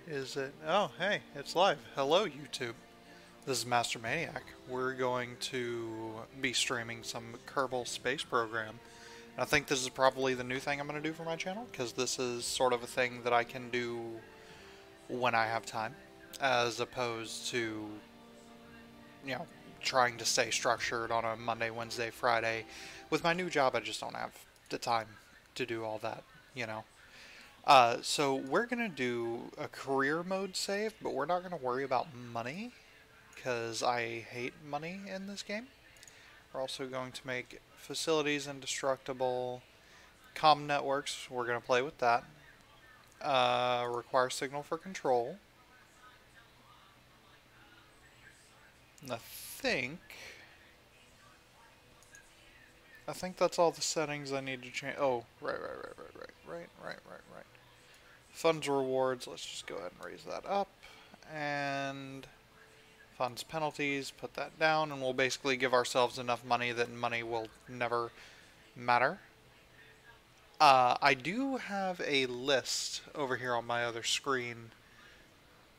Is it? Oh, hey, it's live. Hello, YouTube. This is Master Maniac. We're going to be streaming some Kerbal Space Program. And I think this is probably the new thing I'm going to do for my channel, because this is sort of a thing that I can do when I have time, as opposed to, you know, trying to stay structured on a Monday, Wednesday, Friday. With my new job, I just don't have the time to do all that, you know. So we're gonna do a career mode save, but we're not gonna worry about money because I hate money in this game. We're also going to make facilities indestructible, comm networks. We're gonna play with that. Require signal for control. And I think that's all the settings I need to change. Oh, right. Funds rewards. Let's just go ahead and raise that up. And funds penalties, put that down, and we'll basically give ourselves enough money that money will never matter. I do have a list over here on my other screen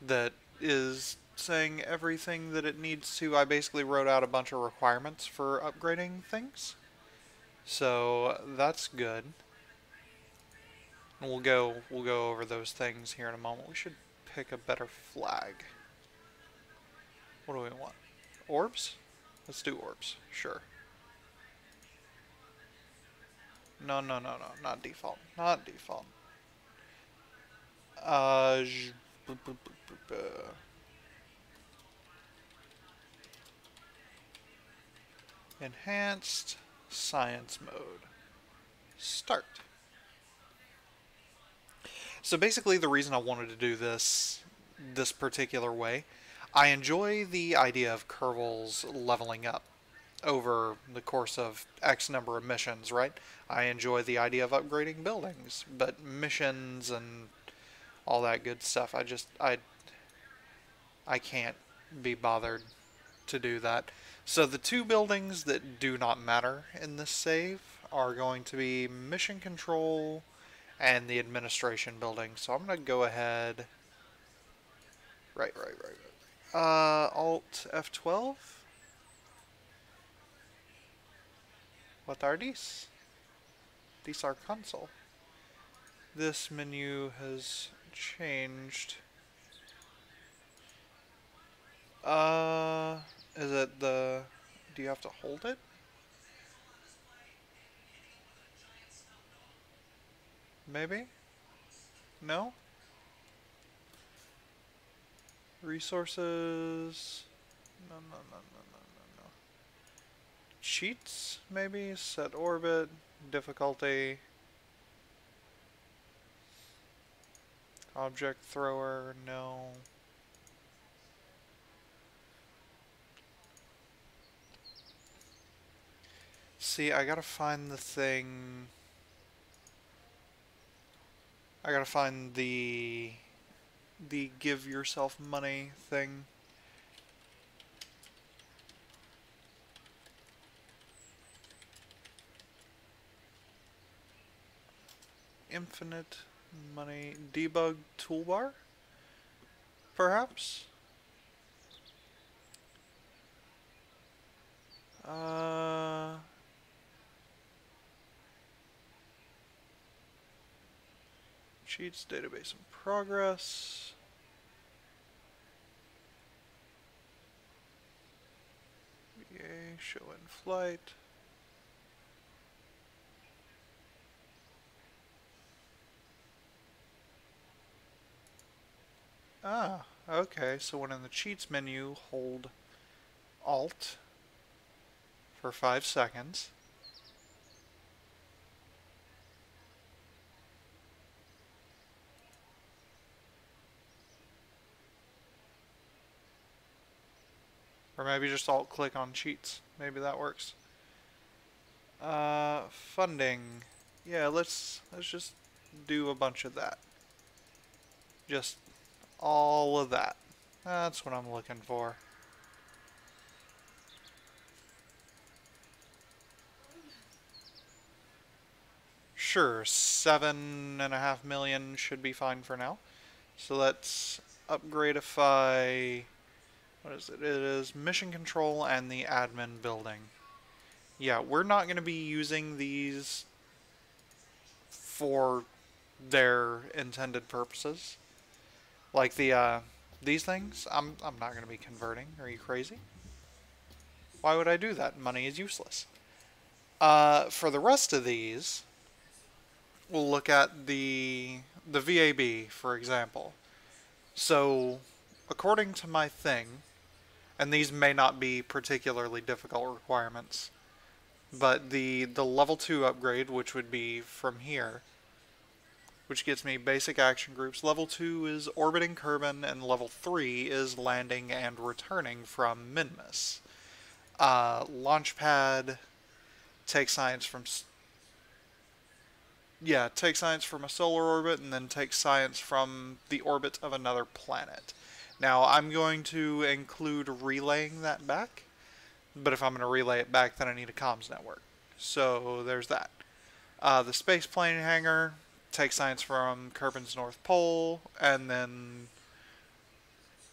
that is saying everything that it needs to. I basically wrote out a bunch of requirements for upgrading things. So that's good. And we'll go over those things here in a moment. We should pick a better flag. What do we want? Orbs? Let's do orbs. Sure. No, not default. Not default. Uh, Enhanced science mode. Start. So basically the reason I wanted to do this particular way, I enjoy the idea of Kerbal's leveling up over the course of X number of missions, right? I enjoy the idea of upgrading buildings, but missions and all that good stuff, I can't be bothered to do that. So the two buildings that do not matter in this save are going to be mission control and the administration building. So I'm going to go ahead. Right. Alt F12. What are these? These are console. This menu has changed. Uh, is it the... Do you have to hold it? Maybe? No? Resources... No. Cheats, maybe? Set orbit, difficulty, object thrower, no. See, I gotta find the thing... I gotta find the give yourself money thing. Infinite money debug toolbar, perhaps. Uh, Cheats database in progress. Yay, show in flight. Ah, okay, so when in the cheats menu, hold Alt for 5 seconds. Or maybe just Alt click on cheats. Maybe that works. Funding. Yeah, let's just do a bunch of that. Just all of that. That's what I'm looking for. Sure, 7.5 million should be fine for now. So let's upgradeify, what is it? It is mission control and the admin building. Yeah, we're not going to be using these for their intended purposes. Like these things, I'm not going to be converting. Are you crazy? Why would I do that? Money is useless. For the rest of these, we'll look at the VAB, for example. So, according to my thing, and these may not be particularly difficult requirements, but the level 2 upgrade, which would be from here, which gets me basic action groups. Level 2 is orbiting Kerbin, and level 3 is landing and returning from Minmus. Launchpad, take science from take science from a solar orbit, and then take science from the orbit of another planet. Now, I'm going to include relaying that back, but if I'm going to relay it back, then I need a comms network. So there's that. The space plane hangar, take science from Kerbin's North Pole, and then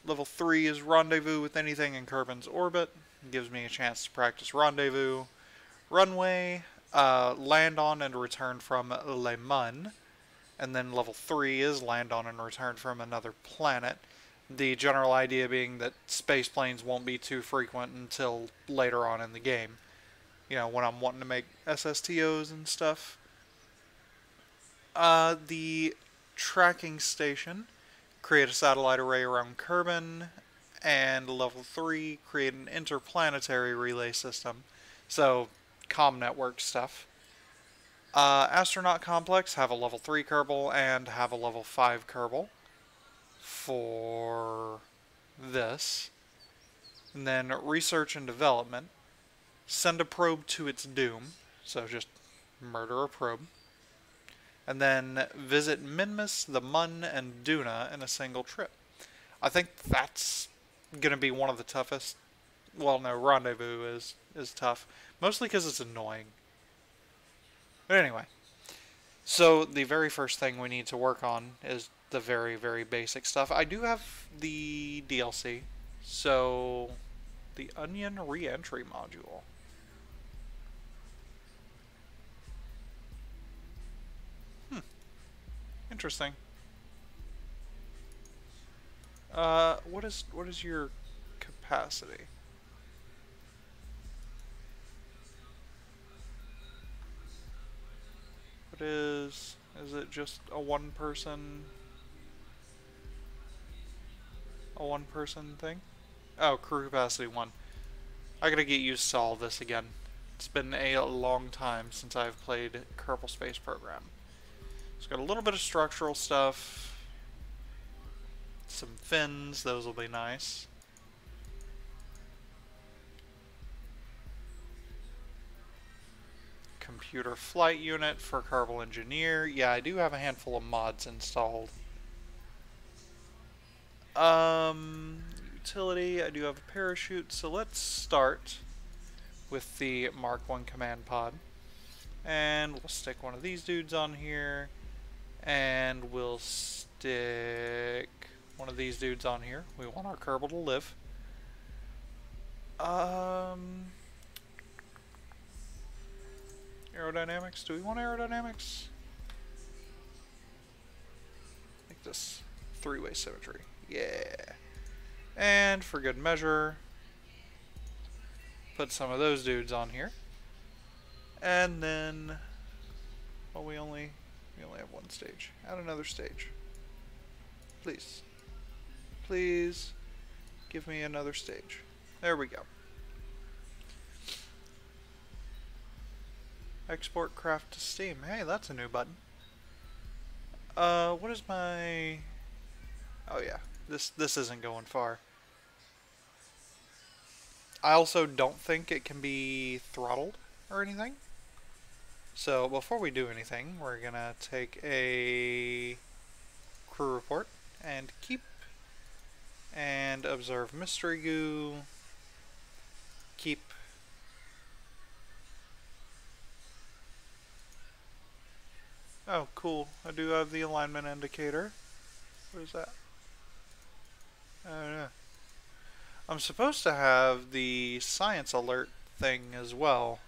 level 3 is rendezvous with anything in Kerbin's orbit. It gives me a chance to practice rendezvous. Runway, land on and return from Le Mun. And then level 3 is land on and return from another planet. The general idea being that space planes won't be too frequent until later on in the game. You know, when I'm wanting to make SSTOs and stuff. The tracking station, create a satellite array around Kerbin, and level 3, create an interplanetary relay system. So, comm network stuff. Astronaut Complex, have a level 3 Kerbal and have a level 5 Kerbal for this. And then Research and Development, send a probe to its doom, so just murder a probe. And then visit Minmus, the Mun, and Duna in a single trip. I think that's going to be one of the toughest. Well, no, Rendezvous is tough. Mostly because it's annoying. But anyway. So, the very first thing we need to work on is the very, very basic stuff. I do have the DLC. So, the Onion Re-Entry Module. Interesting. What is your capacity? What is it just a one person thing? Oh, crew capacity 1. I gotta get used to all this again. It's been a long time since I've played Kerbal Space Program. It's got a little bit of structural stuff. Some fins, those will be nice. Computer flight unit for Kerbal Engineer. Yeah, I do have a handful of mods installed. Utility, I do have a parachute, so let's start with the Mark 1 command pod. And we'll stick one of these dudes on here. And we'll stick one of these dudes on here. We want our Kerbal to live. Aerodynamics. Do we want aerodynamics? Make this 3-way symmetry. Yeah. And for good measure, put some of those dudes on here. And then, well, we only have one stage. Add another stage. Please. Please give me another stage. There we go. Export craft to Steam. Hey, that's a new button. What is my... Oh yeah, this isn't going far. I also don't think it can be throttled or anything. So before we do anything, we're gonna take a crew report and keep and observe mystery goo. Keep. Oh, cool. I do have the alignment indicator. What is that? I don't know. I'm supposed to have the science alert thing as well.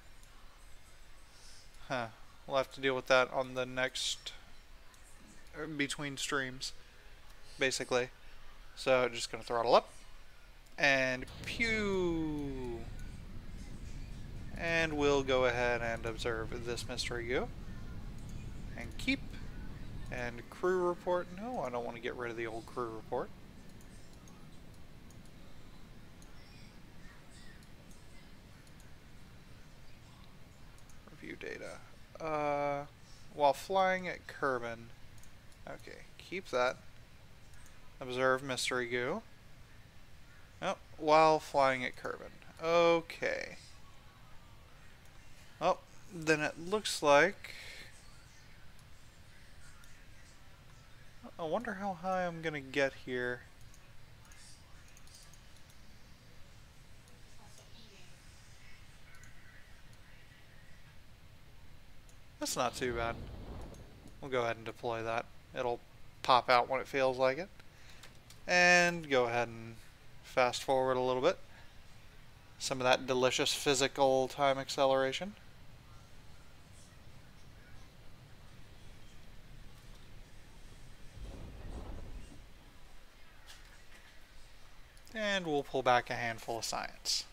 Huh. We'll have to deal with that on the next between streams, basically. So just gonna throttle up and pew. And we'll go ahead and observe this mystery goo and keep and crew report. No, I don't want to get rid of the old crew report. Review data. While flying at Kerbal. Okay, keep that. Observe mystery goo. Oh, while flying at Kerbal. Okay. Oh, then it looks like... I wonder how high I'm gonna get here. That's not too bad. We'll go ahead and deploy that. It'll pop out when it feels like it. And go ahead and fast forward a little bit. Some of that delicious physical time acceleration. And we'll pull back a handful of science.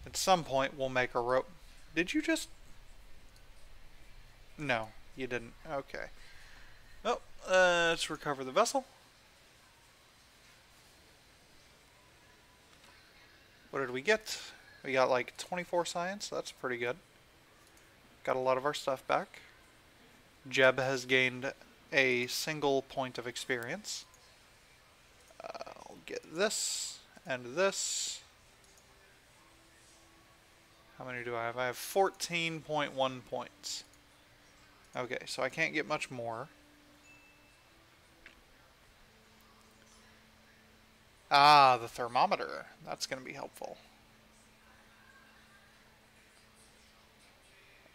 At some point, we'll make a rope. Did you just... No, you didn't. Okay. Oh, let's recover the vessel. What did we get? We got like 24 science. That's pretty good. Got a lot of our stuff back. Jeb has gained a single point of experience. I'll get this and this. How many do I have? I have 14.1 points. Okay, so I can't get much more. Ah, the thermometer. That's going to be helpful.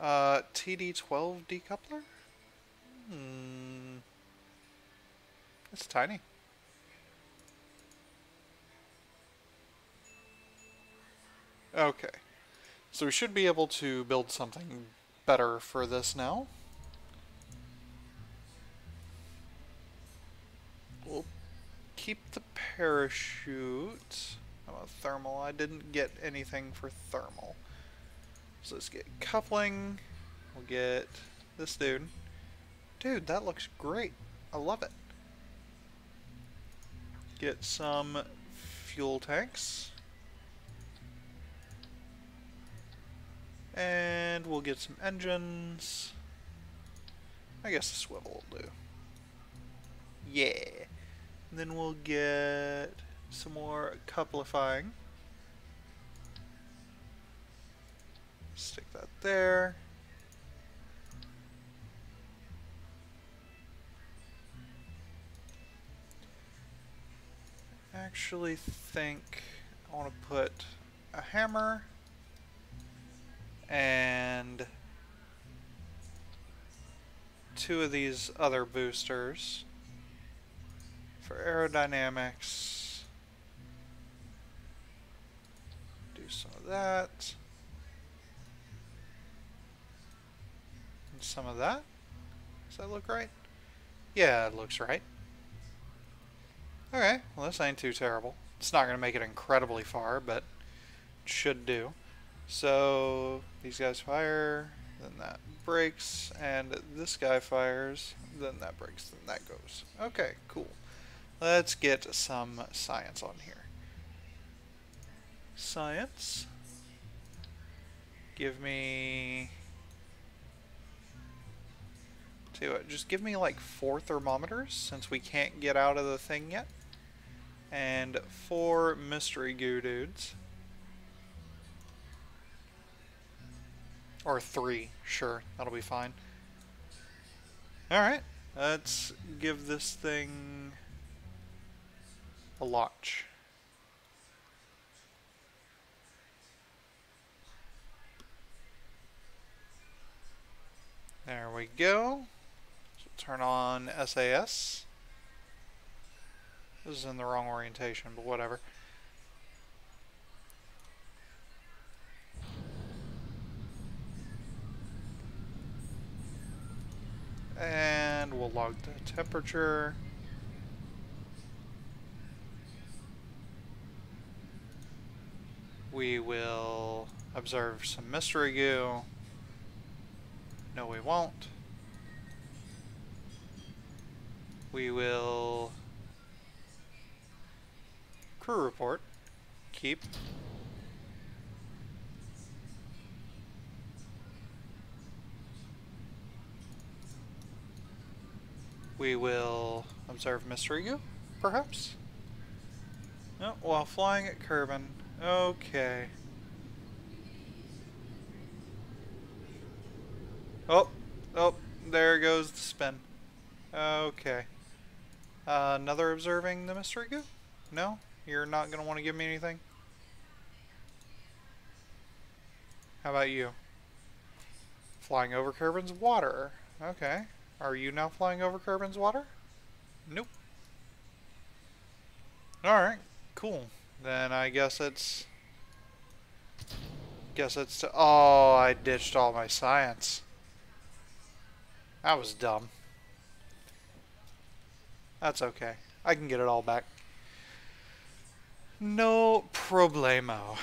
TD12 decoupler? It's tiny. Okay. So we should be able to build something better for this now. We'll keep the parachute. How about thermal? I didn't get anything for thermal. So let's get coupling. We'll get this dude. Dude, that looks great. I love it. Get some fuel tanks. And we'll get some engines. I guess a swivel will do. Yeah. And then we'll get some more couplifying. Stick that there. Actually think I want to put a hammer and two of these other boosters for aerodynamics. Do some of that. And some of that. Does that look right? Yeah, it looks right. Okay, well this ain't too terrible. It's not going to make it incredibly far, but it should do. So, these guys fire, then that breaks, and this guy fires, then that breaks, then that goes. Okay, cool. Let's get some science on here. Science. Give me... Tell you what, just give me like 4 thermometers, since we can't get out of the thing yet. And 4 mystery goo dudes. Or 3, sure, that'll be fine. Alright, let's give this thing a launch. we go. So turn on SAS. This is in the wrong orientation, but whatever. And we'll log the temperature. We will observe some mystery goo. No, we won't. We will crew report. Keep. We will observe mystery goo, perhaps? No, while flying at Kerbal. Okay. Oh, oh, there goes the spin. Okay. Another observing the mystery goo? No? You're not going to want to give me anything? How about you? Flying over Kerbal's water. Okay. Are you now flying over Kerbal's water? Nope. Alright, cool. Then I guess it's... Oh, I ditched all my science. That was dumb. That's okay. I can get it all back. No problemo.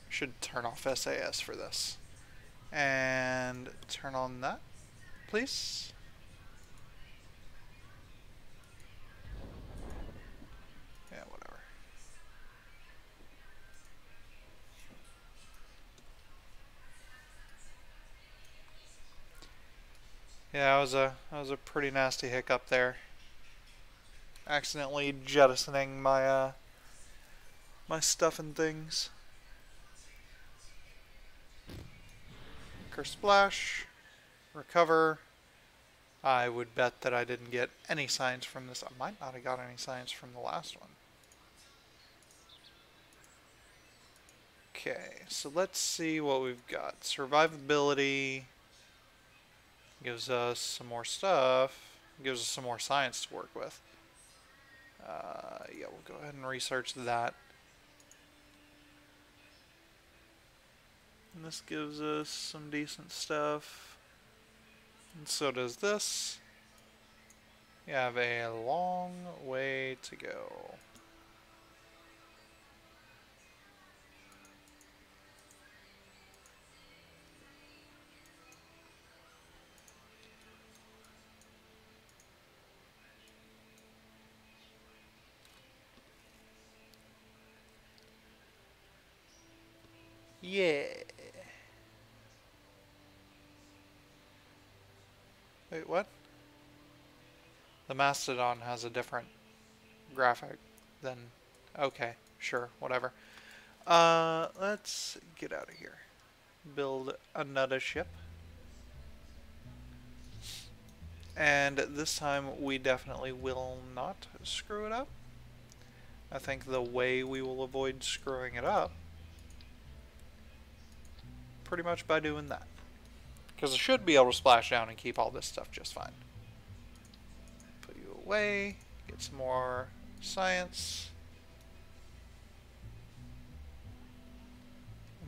Should turn off SAS for this. And turn on that, please. Yeah, whatever. Yeah, that was a pretty nasty hiccup there. Accidentally jettisoning my my stuff and things. Splash, recover. I would bet that I didn't get any signs from this. I might not have got any signs from the last one. Okay, so let's see what we've got. Survivability gives us some more stuff. Gives us some more science to work with. Yeah, we'll go ahead and research that. And this gives us some decent stuff. And so does this. We have a long way to go. Yeah. Wait, what? The Mastodon has a different graphic than... Okay, sure, whatever. Let's get out of here. Build another ship. And this time we definitely will not screw it up. I think the way we will avoid screwing it up, pretty much by doing that. Because I should be able to splash down and keep all this stuff just fine. Put you away, get some more science.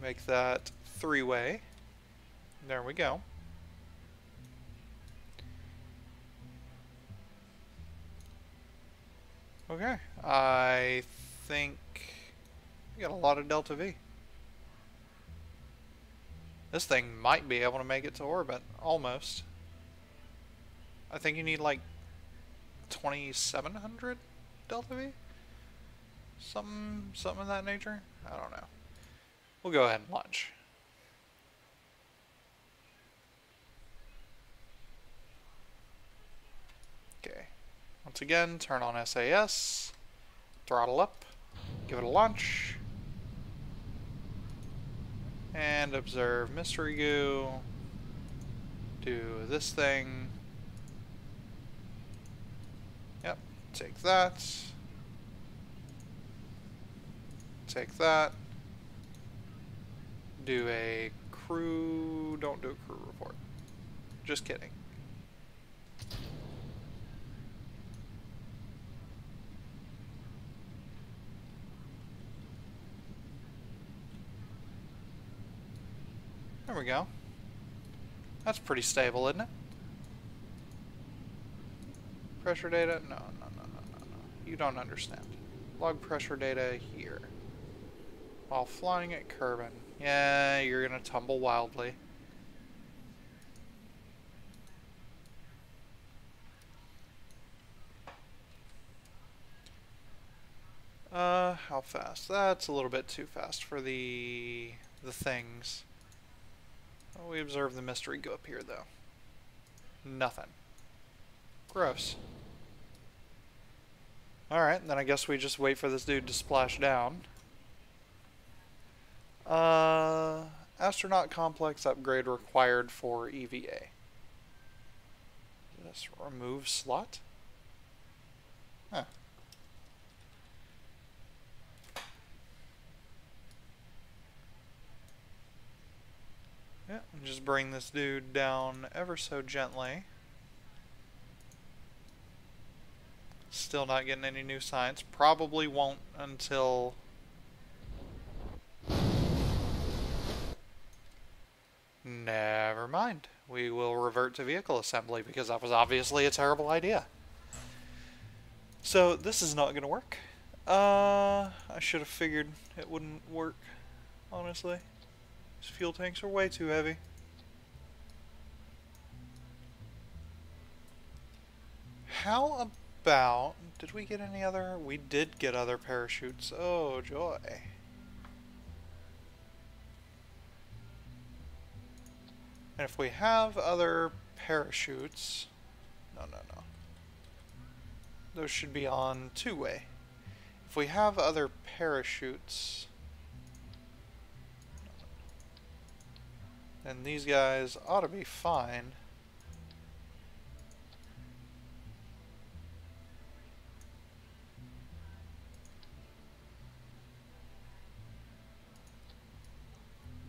Make that three-way. There we go. Okay, I think we got a lot of Delta V. This thing might be able to make it to orbit, almost. I think you need like 2,700 Delta V? Something of that nature? I don't know. We'll go ahead and launch. Okay. Once again, turn on SAS. Throttle up. Give it a launch. And observe mystery goo. Do this thing. Yep, take that. Take that. Do a crew... Don't do a crew report. Just kidding. There we go. That's pretty stable, isn't it? Pressure data? No. You don't understand. Log pressure data here. While flying at Kerbal. Yeah, you're gonna tumble wildly. How fast? That's a little bit too fast for the things. Oh, we observe the mystery go up here, though. Nothing. Gross. Alright, then I guess we just wait for this dude to splash down. Astronaut complex upgrade required for EVA. Just remove slot? Huh. Yeah, just bring this dude down ever so gently. Still not getting any new science. Probably won't until... Never mind. We will revert to vehicle assembly because that was obviously a terrible idea. So this is not going to work. I should have figured it wouldn't work, honestly. These fuel tanks are way too heavy. How about... Did we get any other... We did get other parachutes. Oh, joy. And if we have other parachutes... No. Those should be on two-way. If we have other parachutes... then these guys ought to be fine.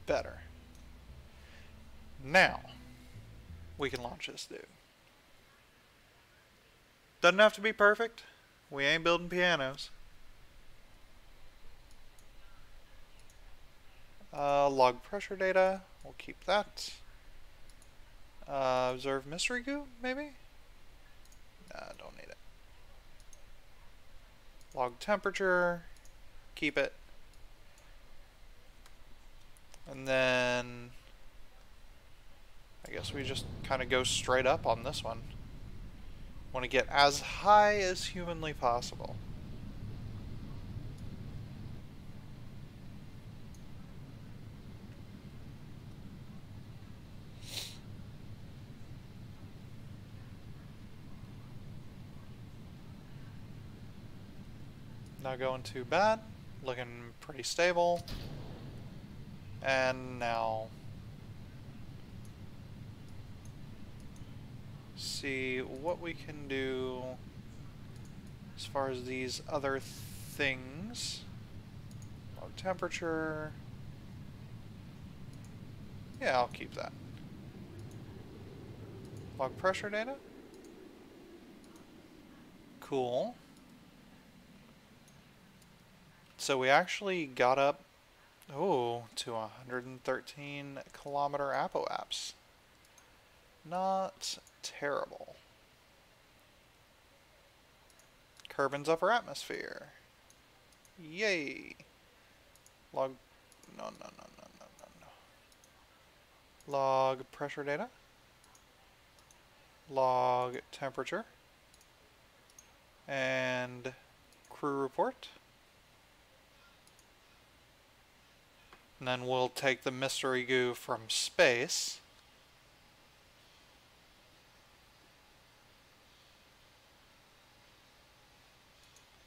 Better. Now, we can launch this dude. Doesn't have to be perfect. We ain't building pianos. Log pressure data. We'll keep that. Observe mystery goo, maybe? Nah, don't need it. Log temperature. Keep it. And then... I guess we just kind of go straight up on this one. Want to get as high as humanly possible. Not going too bad. Looking pretty stable. And now... see what we can do as far as these other things. Log temperature. Yeah, I'll keep that. Log pressure data. Cool. So we actually got up, to 113 kilometer apoapse. Not terrible. Kerbin's upper atmosphere. Yay. Log, no. Log pressure data. Log temperature. And crew report. And then we'll take the mystery goo from space.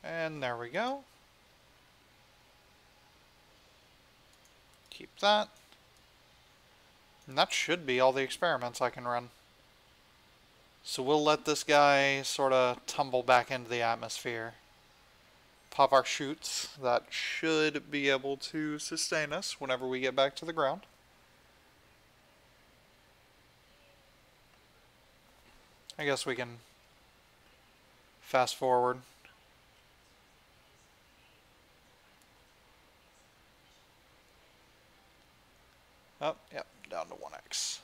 And there we go. Keep that. And that should be all the experiments I can run. So we'll let this guy sort of tumble back into the atmosphere. Pop our chutes. That should be able to sustain us whenever we get back to the ground. I guess we can fast forward. Oh, yep, down to 1x.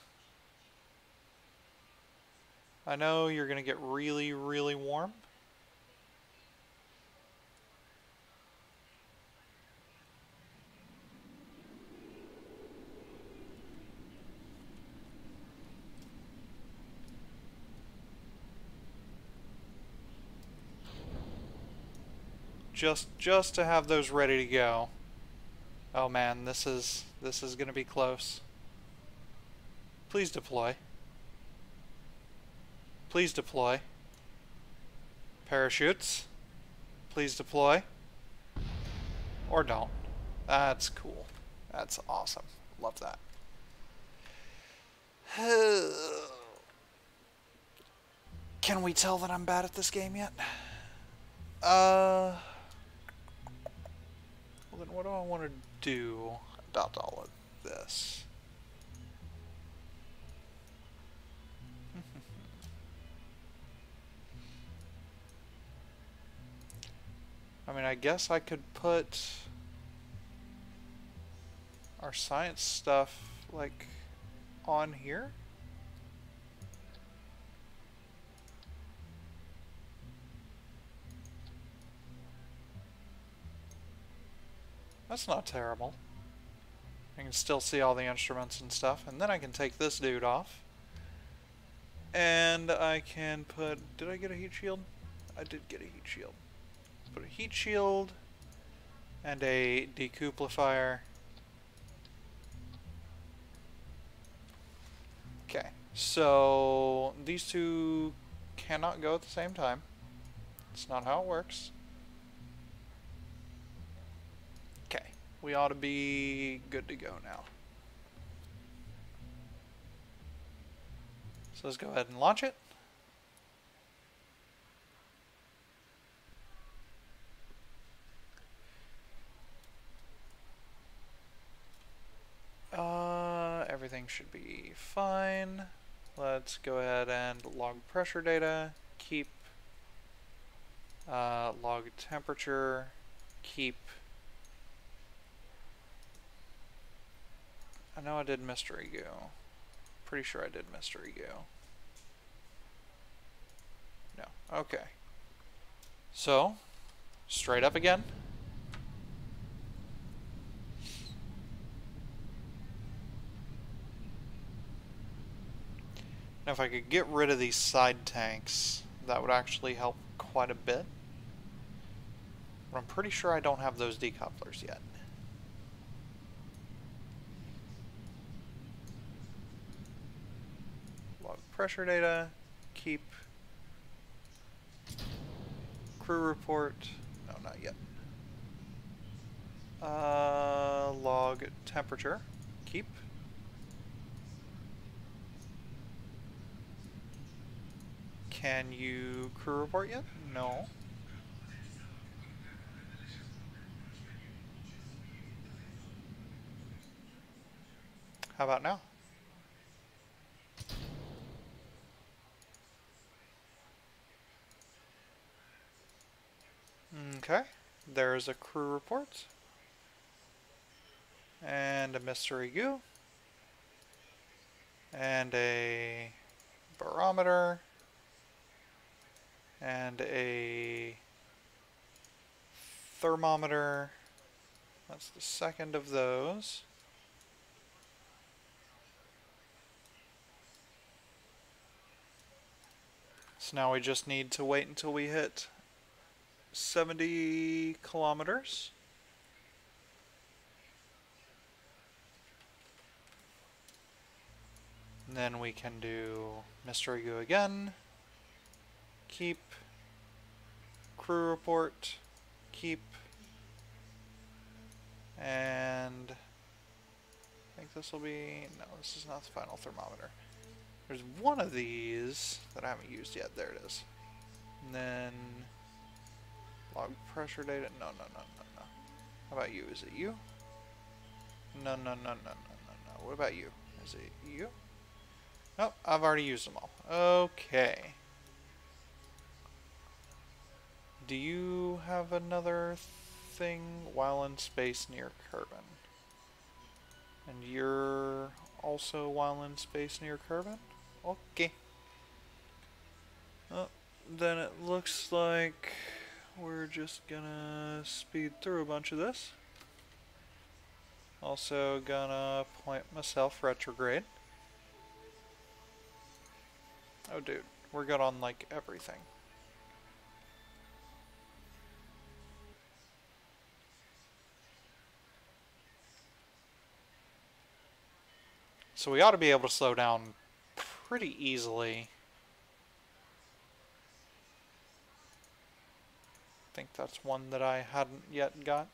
I know you're going to get really, really warm. Just to have those ready to go. Oh man, this is going to be close. Please deploy. Please deploy. Parachutes. Please deploy. Or don't. That's cool. That's awesome. Love that. Can we tell that I'm bad at this game yet? Well then what do I want to do about all of this? I mean, I guess I could put our science stuff, like, on here? That's not terrible. I can still see all the instruments and stuff, and then I can take this dude off. And I can put... Did I get a heat shield? I did get a heat shield. Put a heat shield and a decuplifier. Okay, so these two cannot go at the same time. That's not how it works. Okay, we ought to be good to go now. So let's go ahead and launch it. Everything should be fine. Let's go ahead and log pressure data, keep log temperature, keep. I know I did mystery goo. Pretty sure I did mystery goo. No. Okay. So, straight up again. Now if I could get rid of these side tanks, that would actually help quite a bit. But I'm pretty sure I don't have those decouplers yet. Log pressure data, keep crew report, no, not yet. Log temperature, keep. Can you crew report yet? No. How about now? Okay, there's a crew report. And a mystery goo. And a barometer. And a thermometer. That's the second of those. So now we just need to wait until we hit 70 kilometers. And then we can do mystery goo again. Keep. Crew report. Keep. And I think this will be... No, this is not the final thermometer. There's one of these that I haven't used yet. There it is. And then log pressure data. No. How about you? Is it you? No. What about you? Is it you? Nope, I've already used them all. Okay. Do you have another thing while in space near Kerbal? And you're also while in space near Kerbal? Okay. Oh, then it looks like we're just gonna speed through a bunch of this. Also gonna point myself retrograde. Oh dude, we're good on like everything. So we ought to be able to slow down pretty easily. I think that's one that I hadn't yet got.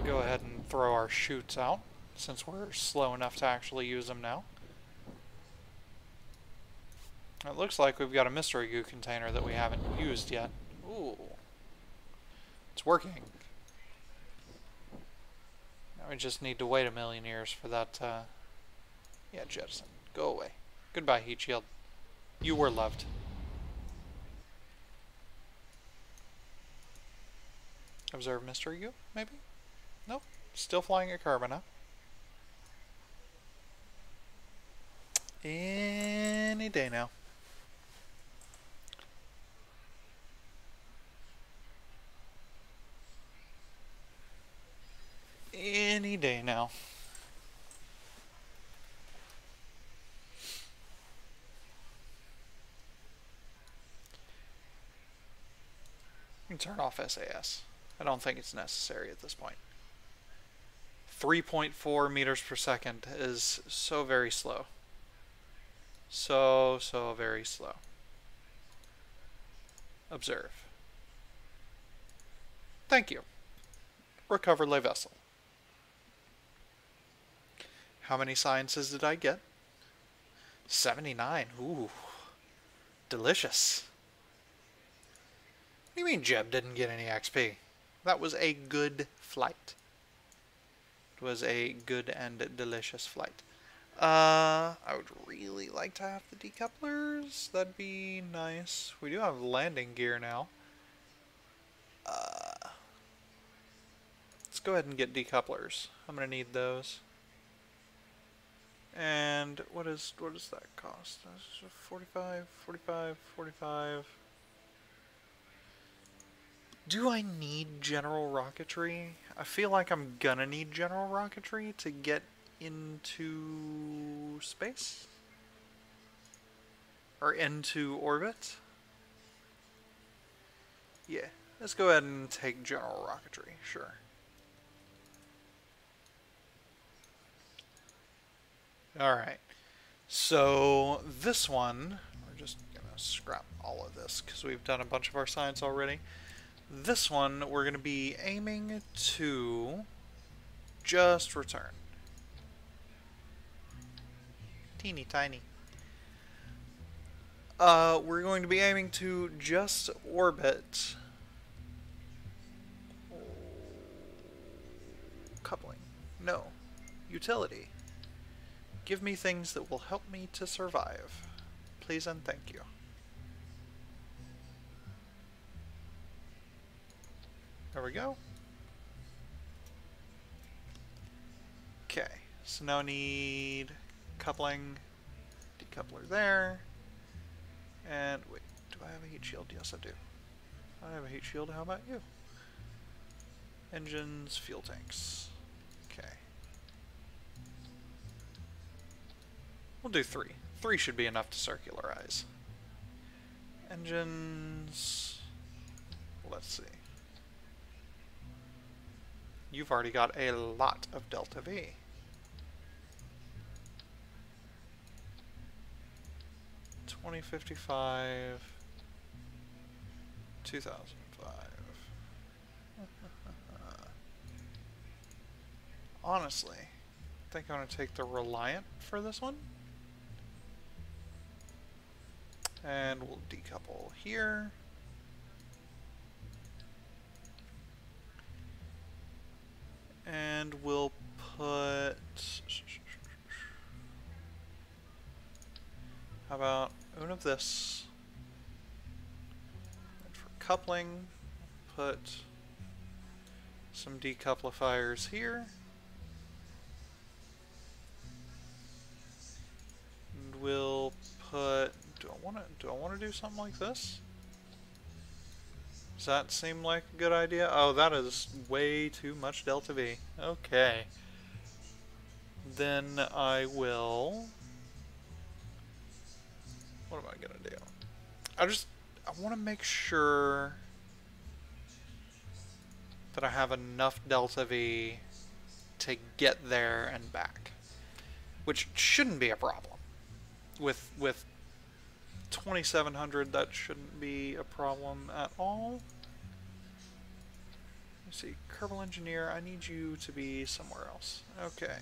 Go ahead and throw our chutes out, since we're slow enough to actually use them now. It looks like we've got a mystery goo container that we haven't used yet. Ooh. It's working. Now we just need to wait a million years for that, yeah, jettison. Go away. Goodbye, heat shield. You were loved. Observe mystery goo, maybe? Nope. Still flying at Kerbal, huh? Any day now. Any day now. You can turn off SAS. I don't think it's necessary at this point. 3.4 meters per second is so very slow. So very slow. Observe. Thank you. Recover le vessel. How many sciences did I get? 79. Ooh. Delicious. What do you mean Jeb didn't get any XP? That was a good flight. It was a good and delicious flight. I would really like to have the decouplers. That'd be nice. We do have landing gear now. Let's go ahead and get decouplers. I'm gonna need those. And what does that cost? 45, 45, 45. Do I need general rocketry? I feel like I'm gonna need general rocketry to get into space? Or into orbit? Yeah, let's go ahead and take general rocketry, sure. Alright, so this one, we're just gonna scrap all of this because we've done a bunch of our science already. This one, we're gonna be aiming to just return. Teeny tiny. We're going to be aiming to just orbit. Coupling. No. Utility. Give me things that will help me to survive. Please and thank you. There we go. Okay, so now I need coupling, decoupler there, and wait, do I have a heat shield? Yes, I do. I have a heat shield, how about you? Engines, fuel tanks. Okay. We'll do 3. 3 should be enough to circularize. Engines, let's see. You've already got a lot of Delta V. $2055, 2005. Honestly, I think I'm going to take the Reliant for this one. And we'll decouple here. And we'll put... How about one of this? And for coupling, put some decouplifiers here. And we'll put... Do I want to do something like this? Does that seem like a good idea? Oh, that is way too much delta V. Okay. Then I will... What am I gonna do? I want to make sure that I have enough delta V to get there and back, which shouldn't be a problem. With 2700, that shouldn't be a problem at all. Let's see, Kerbal Engineer, I need you to be somewhere else. Okay.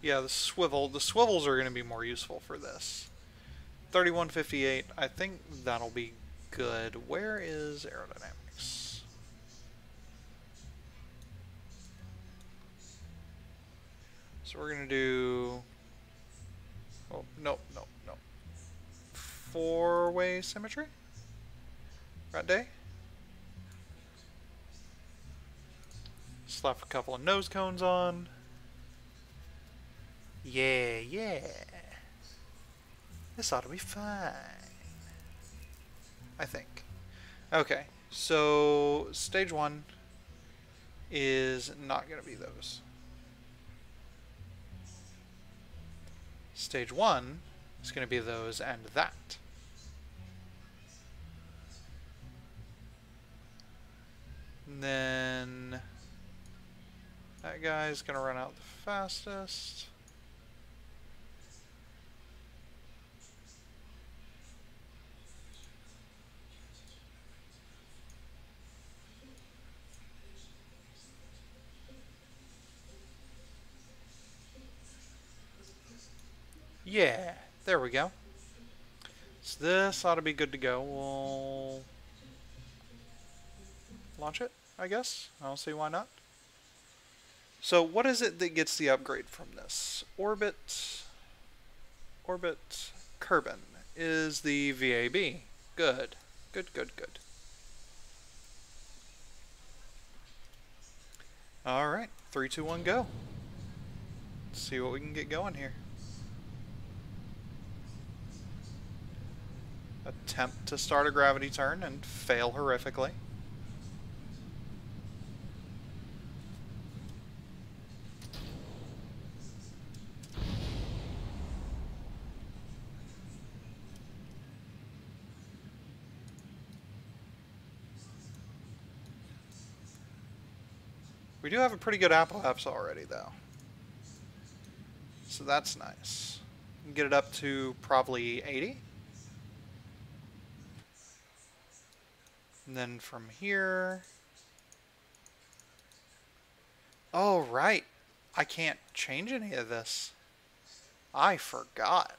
Yeah, the swivels are going to be more useful for this. 3158, I think that'll be good. Where is aerodynamics? So we're going to do... Oh, no. 4-way symmetry? Right day? Slap a couple of nose cones on. Yeah. This ought to be fine. I think. Okay, so stage 1 is not going to be those. Stage 1 is going to be those and that. And then that guy's going to run out the fastest. Yeah, there we go. So this ought to be good to go. We'll launch it, I guess. I don't see why not. So what is it that gets the upgrade from this? Orbit Kerbal is the VAB. Good. Alright, 3, 2, 1, go. Let's see what we can get going here. Attempt to start a gravity turn and fail horrifically. We do have a pretty good apoapse already, though. So that's nice. Get it up to probably 80. And then from here... Oh, right. I can't change any of this. I forgot.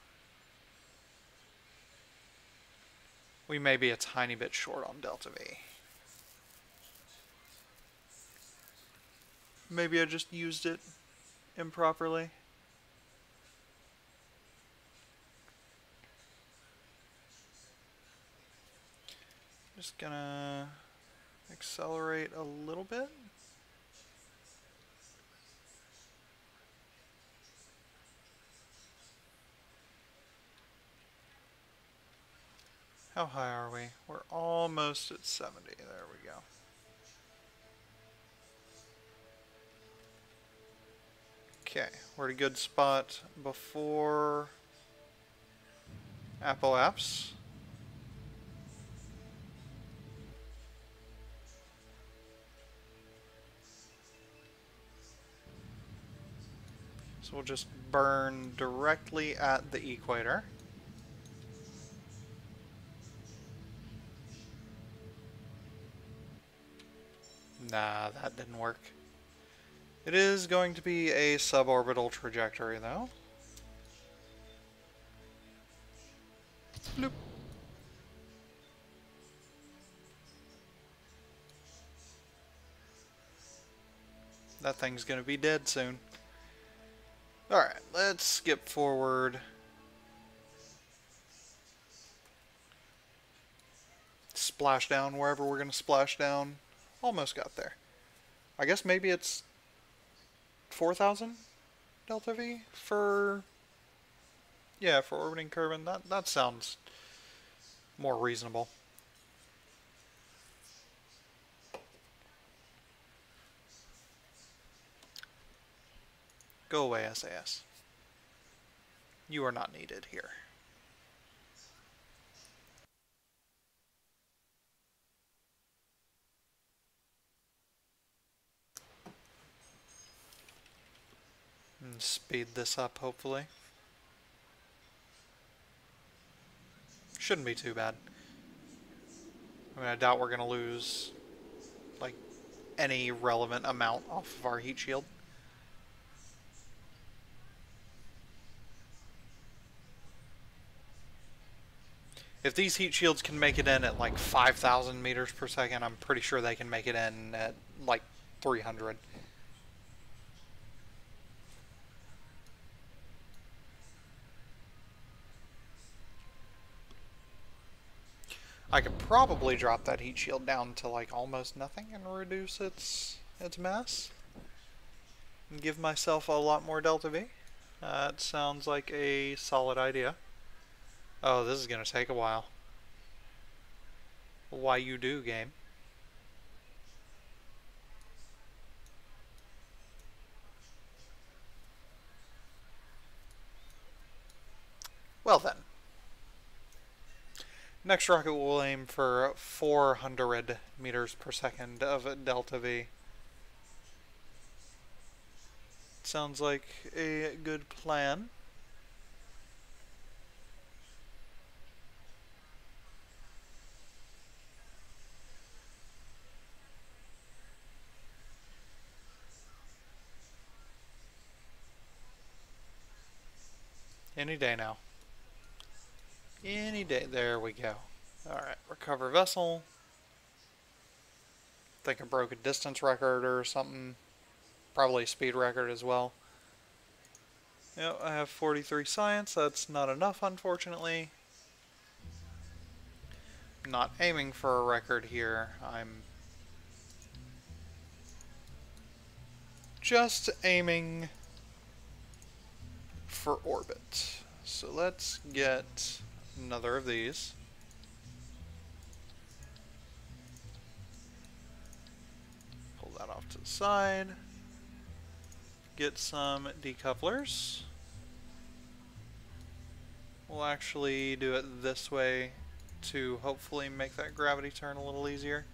We may be a tiny bit short on delta V. Maybe I just used it improperly. Just gonna accelerate a little bit. How high are we? We're almost at 70. There we go. Okay, we're at a good spot before apoapse. So we'll just burn directly at the equator. Nah, that didn't work. It is going to be a suborbital trajectory, though. Bloop. that thing's gonna be dead soon. Alright, let's skip forward. Splash down wherever we're gonna splash down. Almost got there. I guess maybe it's 4,000 delta V for... Yeah, for orbiting Kerbal. That sounds more reasonable. Go away, SAS. You are not needed here. And speed this up, hopefully. Shouldn't be too bad. I mean, I doubt we're going to lose, like, any relevant amount off of our heat shield. If these heat shields can make it in at like 5,000 meters per second, I'm pretty sure they can make it in at like 300. I could probably drop that heat shield down to like almost nothing and reduce its mass. And give myself a lot more delta V. That sounds like a solid idea. Oh, this is going to take a while. Why you do, game? Well then. Next rocket will aim for 400 meters per second of delta V. Sounds like a good plan. Any day now. Any day. There we go. Alright, recover vessel. Think I broke a distance record or something. Probably a speed record as well. Yep, I have 43 science. That's not enough, unfortunately. I'm not aiming for a record here. I'm just aiming for orbit. So let's get another of these. Pull that off to the side. Get some decouplers. We'll actually do it this way to hopefully make that gravity turn a little easier.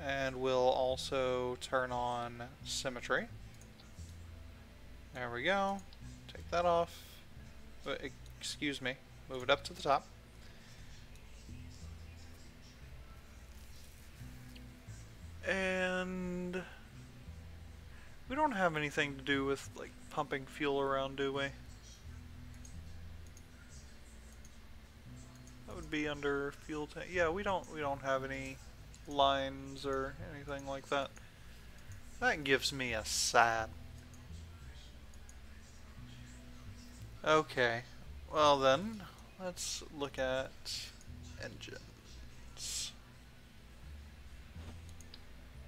And we'll also turn on symmetry. There we go. Take that off. Excuse me. Move it up to the top. And we don't have anything to do with like pumping fuel around, do we? That would be under fuel tank. Yeah, we don't have any lines or anything like that. That gives me a sad. Okay. Well then, let's look at engines.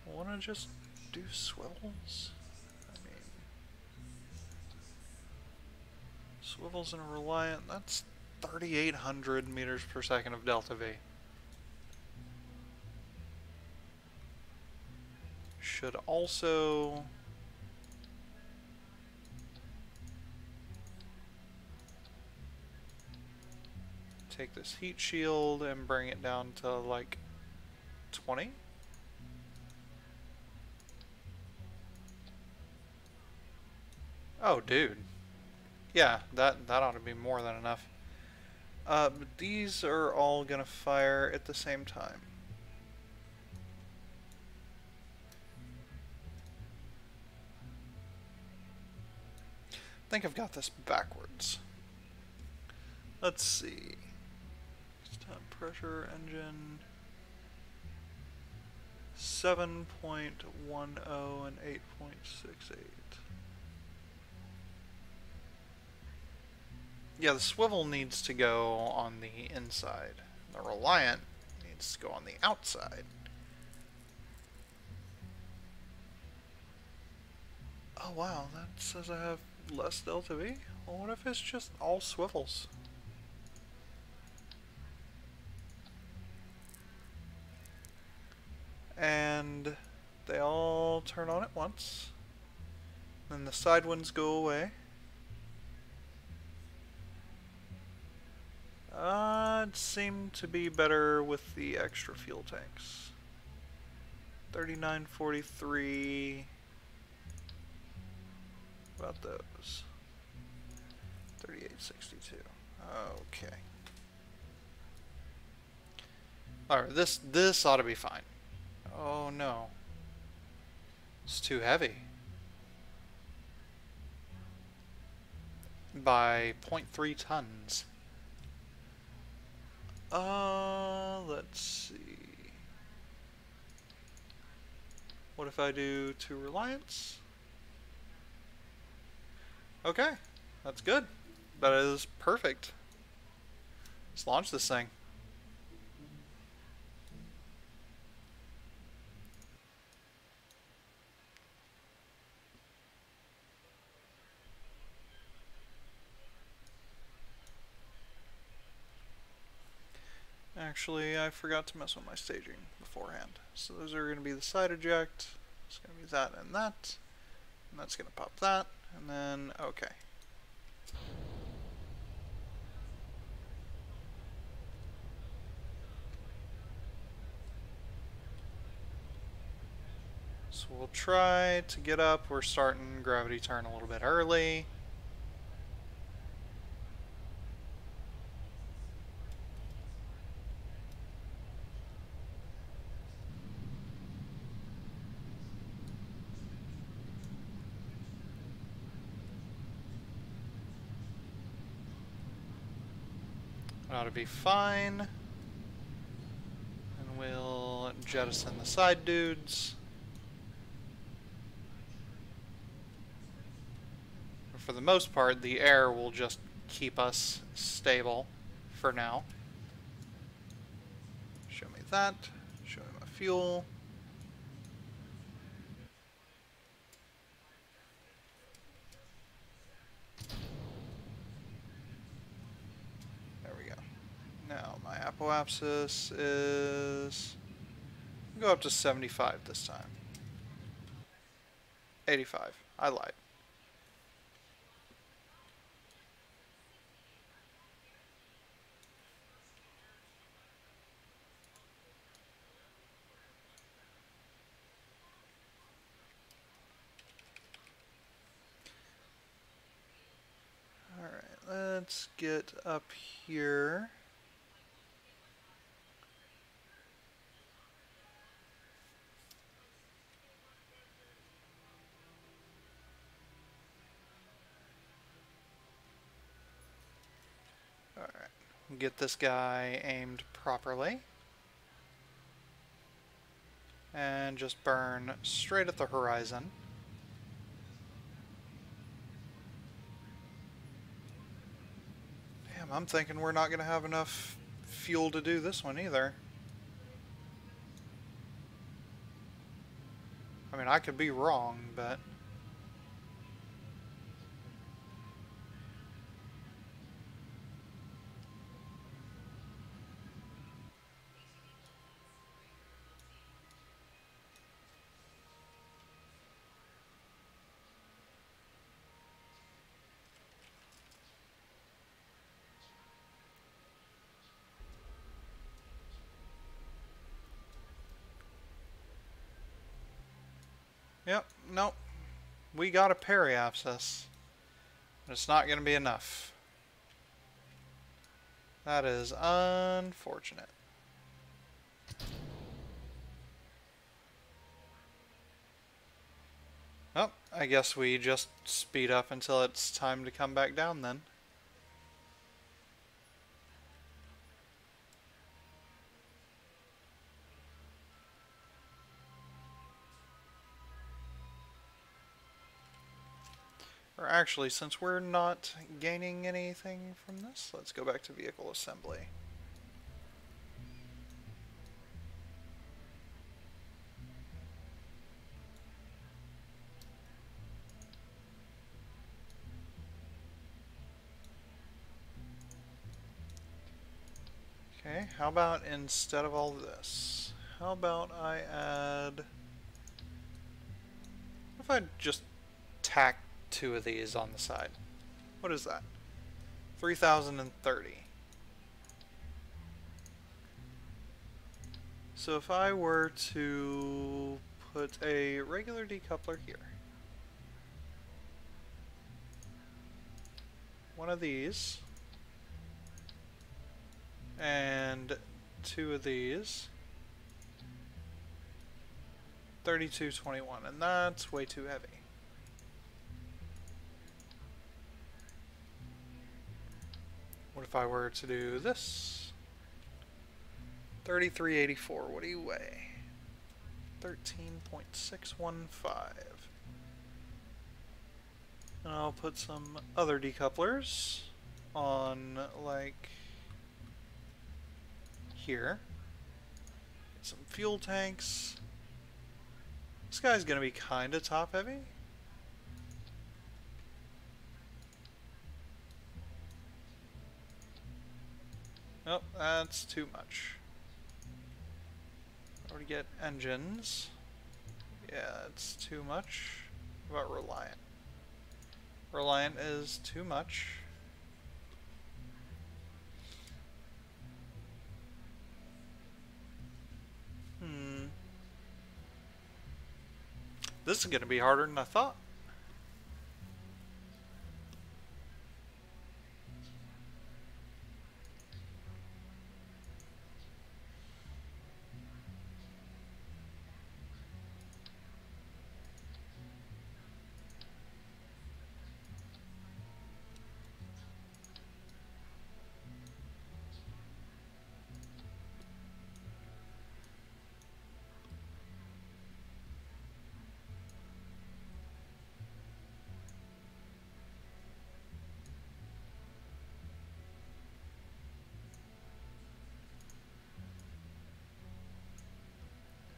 I want to just do swivels. I mean, swivels and a Reliant, that's 3,800 meters per second of delta V. Should also take this heat shield and bring it down to like 20. Oh, dude. Yeah, that ought to be more than enough. But these are all gonna fire at the same time. I think I've got this backwards. Let's see. pressure engine 7.10 and 8.68. Yeah, the swivel needs to go on the inside. The Reliant needs to go on the outside. Oh wow, that says I have less delta V? Well, what if it's just all swivels? And they all turn on at once. Then the side ones go away. It seemed to be better with the extra fuel tanks. 3943. About those. 3862. Okay. Alright, this ought to be fine. Oh no. It's too heavy. By 0.3 tons. Let's see. What if I do 2 Reliance? Okay, that's good. That is perfect. Let's launch this thing. Actually, I forgot to mess with my staging beforehand. So those are going to be the side eject. It's going to be that and that. And that's going to pop that. And then, okay. So we'll try to get up. We're starting gravity turn a little bit early. Ought to be fine. And we'll jettison the side dudes. For the most part, the air will just keep us stable for now. Show me that. Show me my fuel. There we go. Now my apoapsis is... I'll go up to 75 this time. 85. I lied. Alright, let's get up here. Alright, get this guy aimed properly. And just burn straight at the horizon. Damn, I'm thinking we're not going to have enough fuel to do this one either. I mean, I could be wrong, but... Yep, nope. We got a periapsis. It's not going to be enough. That is unfortunate. Oh, I guess we just speed up until it's time to come back down then. Or actually, since we're not gaining anything from this, let's go back to vehicle assembly. Okay, how about instead of all this, how about I add, what if I just tack 2 of these on the side? What is that? 3,030. So if I were to put a regular decoupler here, one of these, and 2 of these, 3221, and that's way too heavy. What if I were to do this? 3384, what do you weigh? 13.615. And I'll put some other decouplers on, like, here. Some fuel tanks. This guy's gonna be kinda top heavy. Oh, that's too much. Or to get engines. Yeah, it's too much. What about Reliant? Reliant is too much. This is going to be harder than I thought.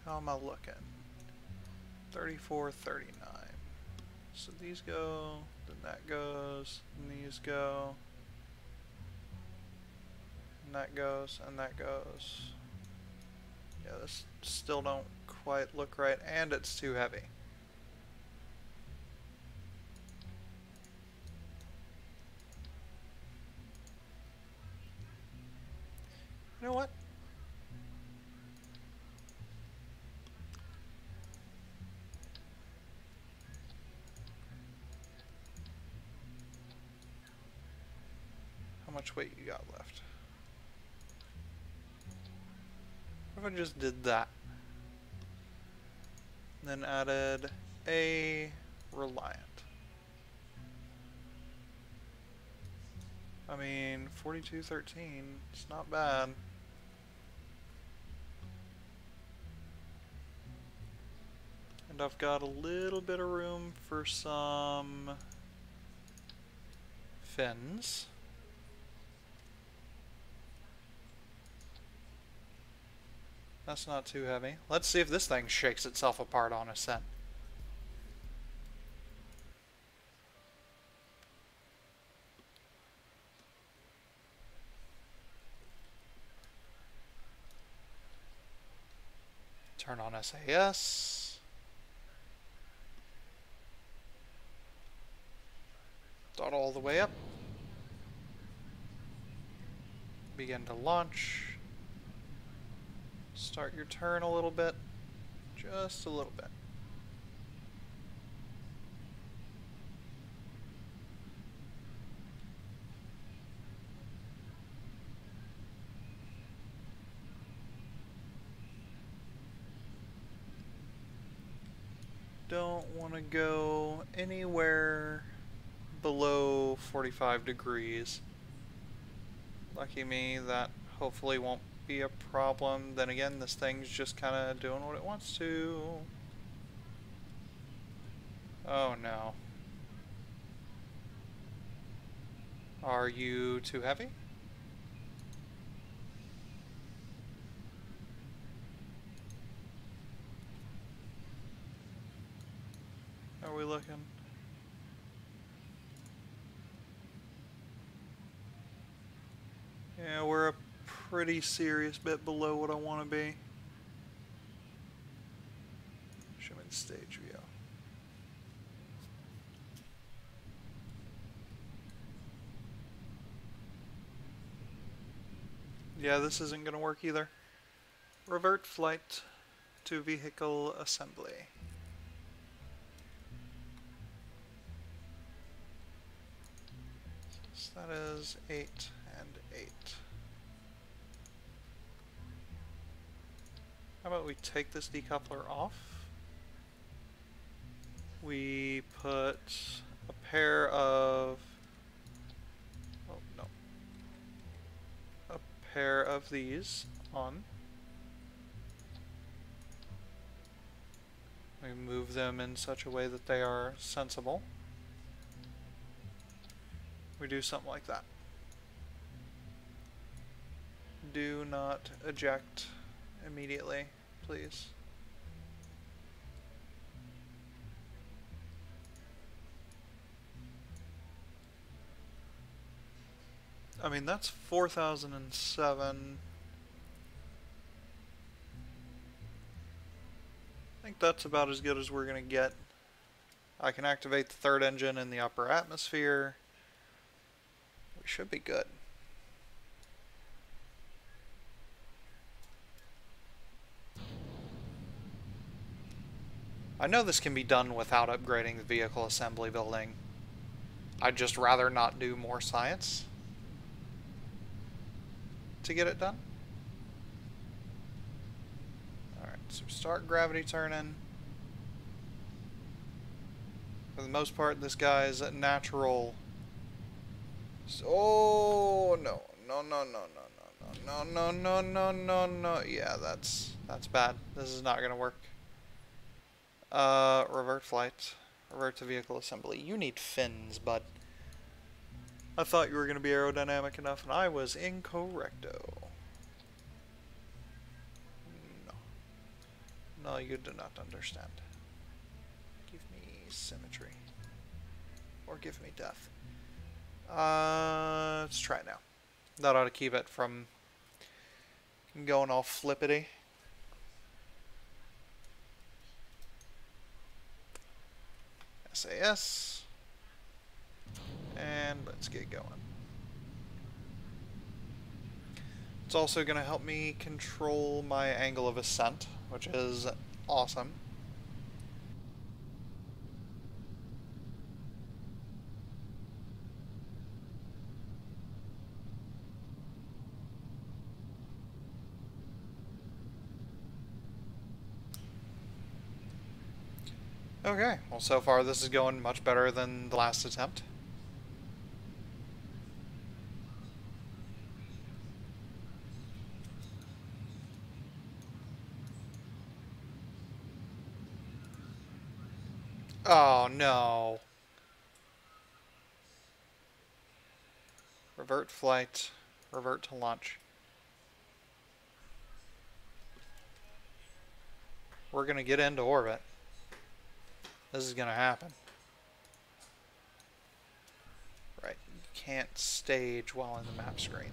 How am I looking? 34, 39. So these go, then that goes, and these go, and that goes, and that goes. Yeah, this still don't quite look right, and it's too heavy. You know what? How much weight you got left? What if I just did that? Then added a Reliant. I mean, 4213, it's not bad. And I've got a little bit of room for some fins. That's not too heavy. Let's see if this thing shakes itself apart on us then. Turn on SAS. Dot all the way up. Begin to launch. Start your turn a little bit. Just a little bit. Don't want to go anywhere below 45 degrees. Lucky me, that hopefully won't be a problem. Then again, this thing's just kind of doing what it wants to. Oh no. Are you too heavy? How are we looking? Yeah, we're a pretty serious bit below what I want to be. Show me the stage view. Yeah, this isn't going to work either. Revert flight to vehicle assembly. So that is 8 and 8. How about we take this decoupler off? We put a pair of... oh, no. A pair of these on. We move them in such a way that they are sensible. We do something like that. Do not eject immediately, please. I mean, that's 4007. I think that's about as good as we're going to get. I can activate the third engine in the upper atmosphere. We should be good. I know this can be done without upgrading the vehicle assembly building. I'd just rather not do more science to get it done. Alright, so start gravity turning. For the most part, this guy is a natural. Oh no. No, no, no, no, no, no, no, no, no, no. Yeah, that's bad. This is not gonna work. Revert flight. Revert to vehicle assembly. You need fins, bud. I thought you were going to be aerodynamic enough, and I was incorrecto. No. No, you do not understand. Give me symmetry. Or give me death. Let's try it now. That ought to keep it from going all flippity. SAS. And let's get going. It's also going to help me control my angle of ascent, which is awesome. Okay, well so far this is going much better than the last attempt. Oh no. Revert flight, revert to launch. We're gonna get into orbit. This is gonna happen. Right, you can't stage while in the map screen.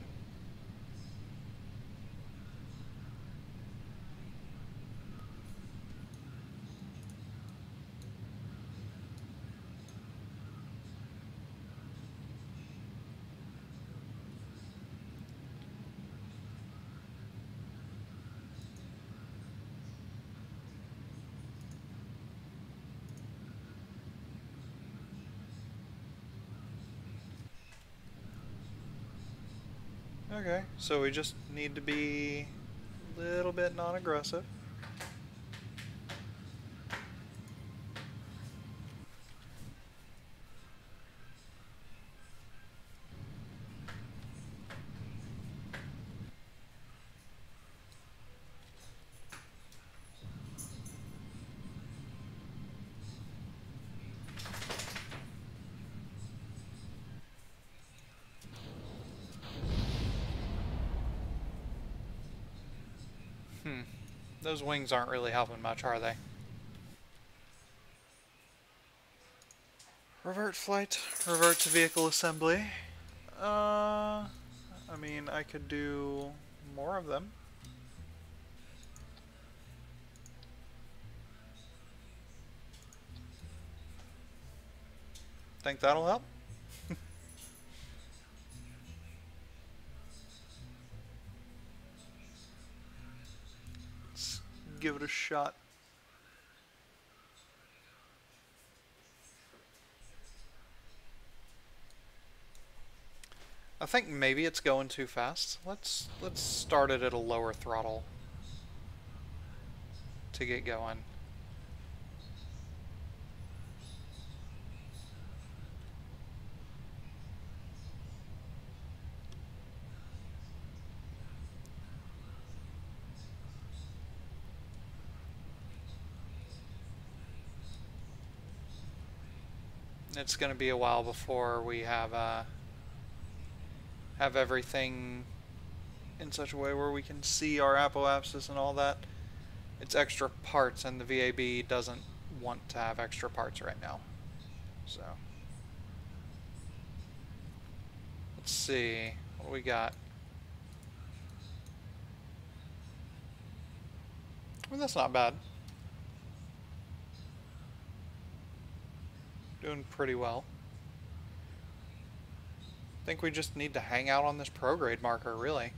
Okay, so we just need to be a little bit non-aggressive. Hmm. Those wings aren't really helping much, are they? Revert flight. Revert to vehicle assembly. I mean, I could do more of them. Think that'll help? Let's give it a shot. I think maybe it's going too fast. Let's start it at a lower throttle to get going. It's going to be a while before we have everything in such a way where we can see our apoapsis and all that. It's extra parts, and the VAB doesn't want to have extra parts right now. So let's see what do we got. Well, that's not bad. Doing pretty well. I think we just need to hang out on this prograde marker, really.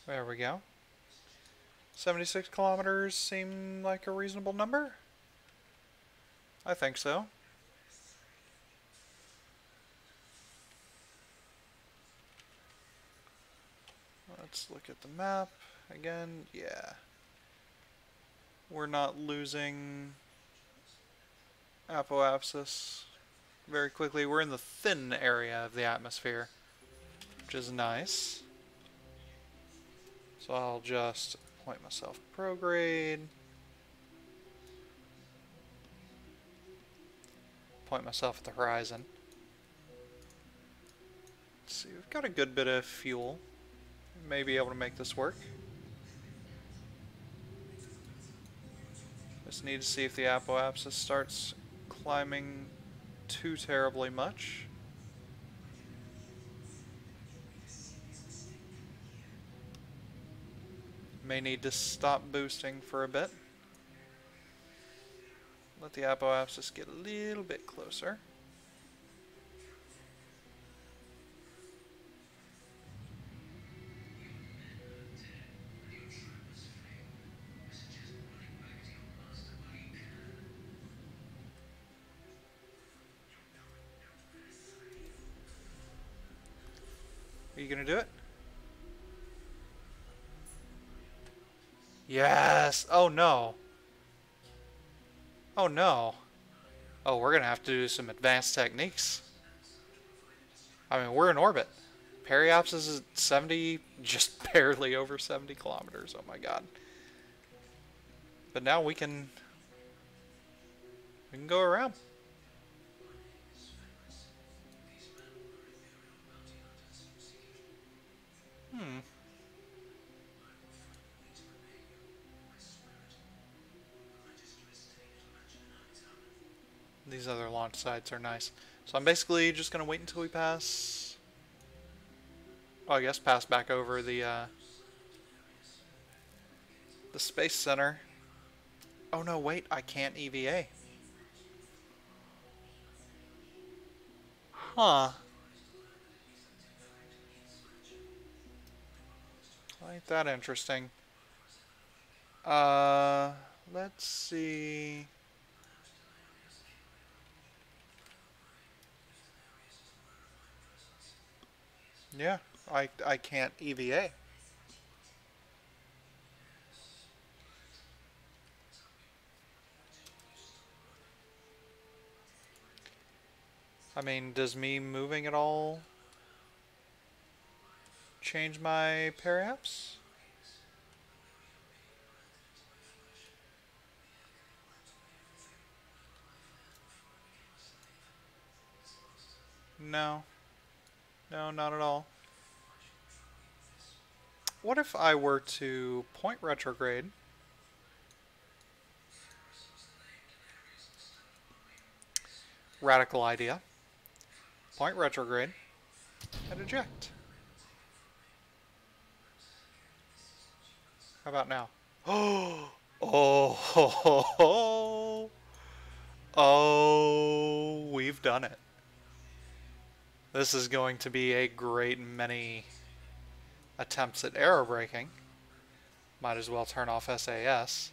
There we go. 76 kilometers seem like a reasonable number? I think so. Let's look at the map again. Yeah. We're not losing apoapsis very quickly. We're in the thin area of the atmosphere, which is nice. So I'll just point myself prograde. Point myself at the horizon. Let's see, we've got a good bit of fuel. May be able to make this work. Just need to see if the apoapsis starts climbing too terribly much. May need to stop boosting for a bit. Let the apoapsis get a little bit closer. Are you gonna do it? Yes! Oh no! Oh no! Oh, we're gonna have to do some advanced techniques. I mean, we're in orbit. Periapsis is 70, just barely over 70 kilometers. Oh my god. But now we can go around. Hmm. These other launch sites are nice. So I'm basically just gonna wait until we pass. Oh, I guess pass back over the space center. Oh no, wait, I can't EVA. Huh. Ain't that interesting. Uh, let's see. Yeah, I can't EVA. I mean, does me moving at all change my periapts? No. No, not at all. What if I were to point retrograde, radical idea, point retrograde, and eject? How about now? Oh, oh, oh, we've done it. This is going to be a great many attempts at error braking. Might as well turn off SAS.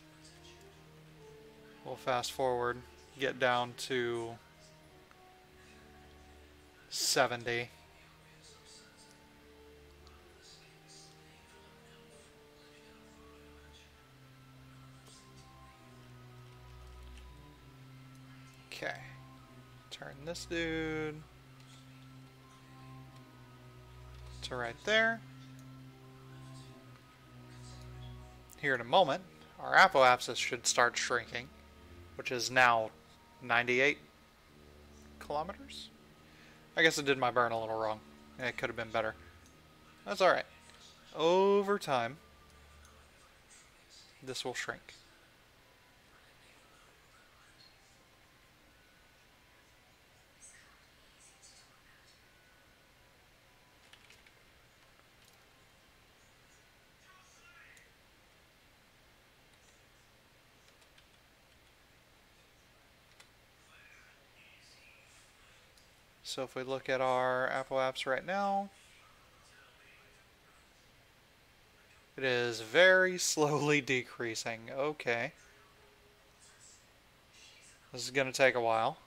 We'll fast forward, get down to 70. Okay. Turn this dude to right there. Here in a moment, our apoapsis should start shrinking, which is now 98 kilometers. I guess I did my burn a little wrong. It could have been better. That's alright. Over time, this will shrink. So if we look at our apoapse right now, it is very slowly decreasing. Okay. This is going to take a while.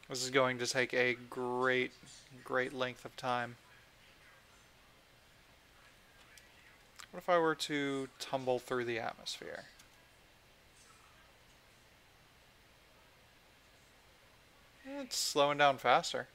This is going to take a great length of time. What if I were to tumble through the atmosphere? It's slowing down faster.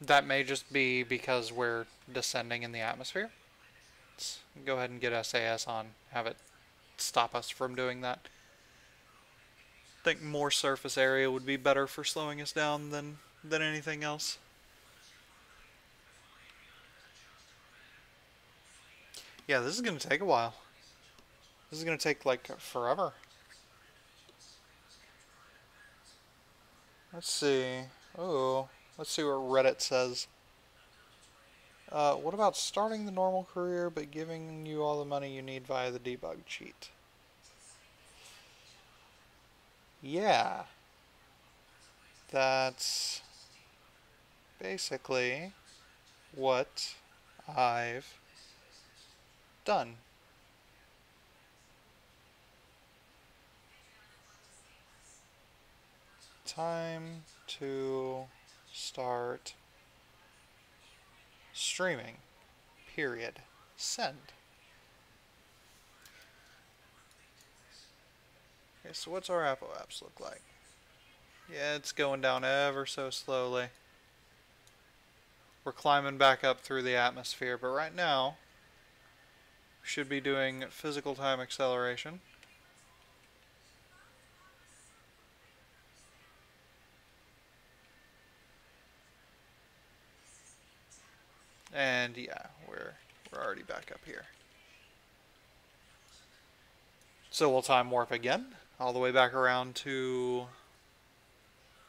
That may just be because we're descending in the atmosphere. Let's go ahead and get SAS on, have it stop us from doing that. I think more surface area would be better for slowing us down than anything else. Yeah, this is going to take a while. This is going to take like forever. Let's see. Oh, let's see what Reddit says. What about starting the normal career but giving you all the money you need via the debug cheat? Yeah. That's basically what I've done. Time to start streaming. Period. Send. Okay, so what's our apoapse look like? Yeah, it's going down ever so slowly. We're climbing back up through the atmosphere, but right now we should be doing physical time acceleration. And yeah, we're already back up here. So we'll time warp again, all the way back around to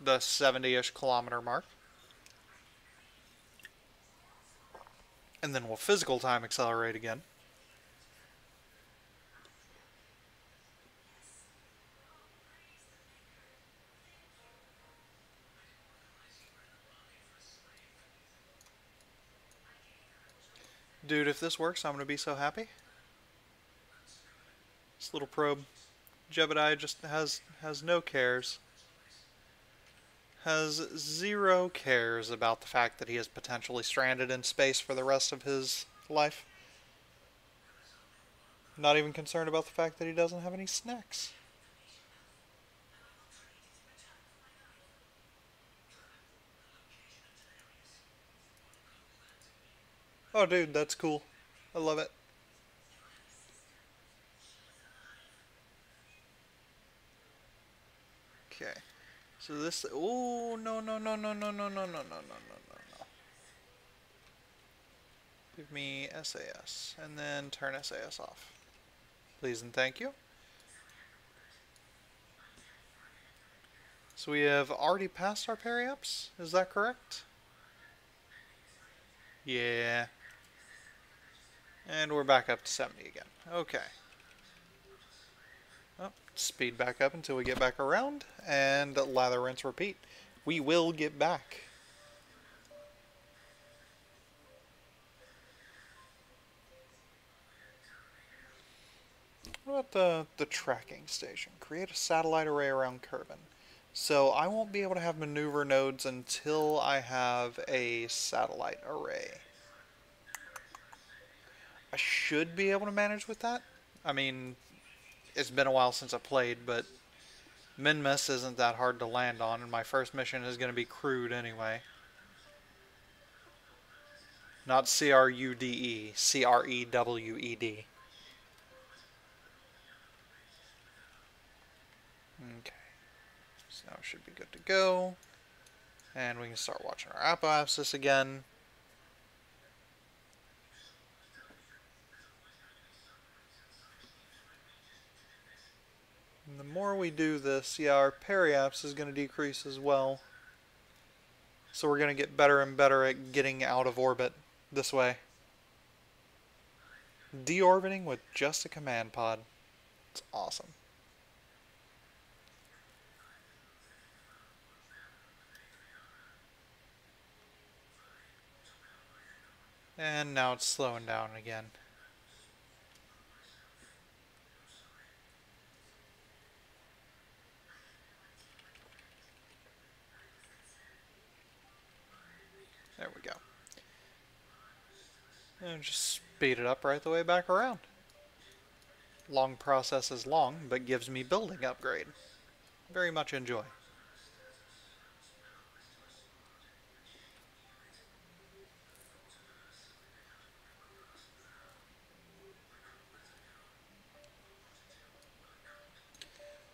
the 70-ish kilometer mark. And then we'll physical time accelerate again. Dude, if this works, I'm going to be so happy. This little probe. Jebediah just has no cares. Has zero cares about the fact that he is potentially stranded in space for the rest of his life. Not even concerned about the fact that he doesn't have any snacks. Oh, dude, that's cool. I love it. Okay. So this. Oh, no, no, no, no, no, no, no, no, no, no, no, no, no. Give me SAS. And then turn SAS off. Please and thank you. So we have already passed our peri-ups? Is that correct? Yeah. And we're back up to 70 again. Okay. Oh, speed back up until we get back around, and lather, rinse, repeat. We will get back. What about the tracking station? Create a satellite array around Kerbin. So I won't be able to have maneuver nodes until I have a satellite array. I should be able to manage with that. I mean, it's been a while since I played, but Minmus isn't that hard to land on, and my first mission is going to be crewed anyway. Not CRUDE, CREWED. Okay, so now we should be good to go. And we can start watching our apoapsis again. And the more we do this, yeah, our periapse is going to decrease as well. So we're going to get better and better at getting out of orbit this way. Deorbiting with just a command pod. It's awesome. And now it's slowing down again. There we go. And just speed it up right the way back around. Long process is long, but gives me building upgrade. Very much enjoy.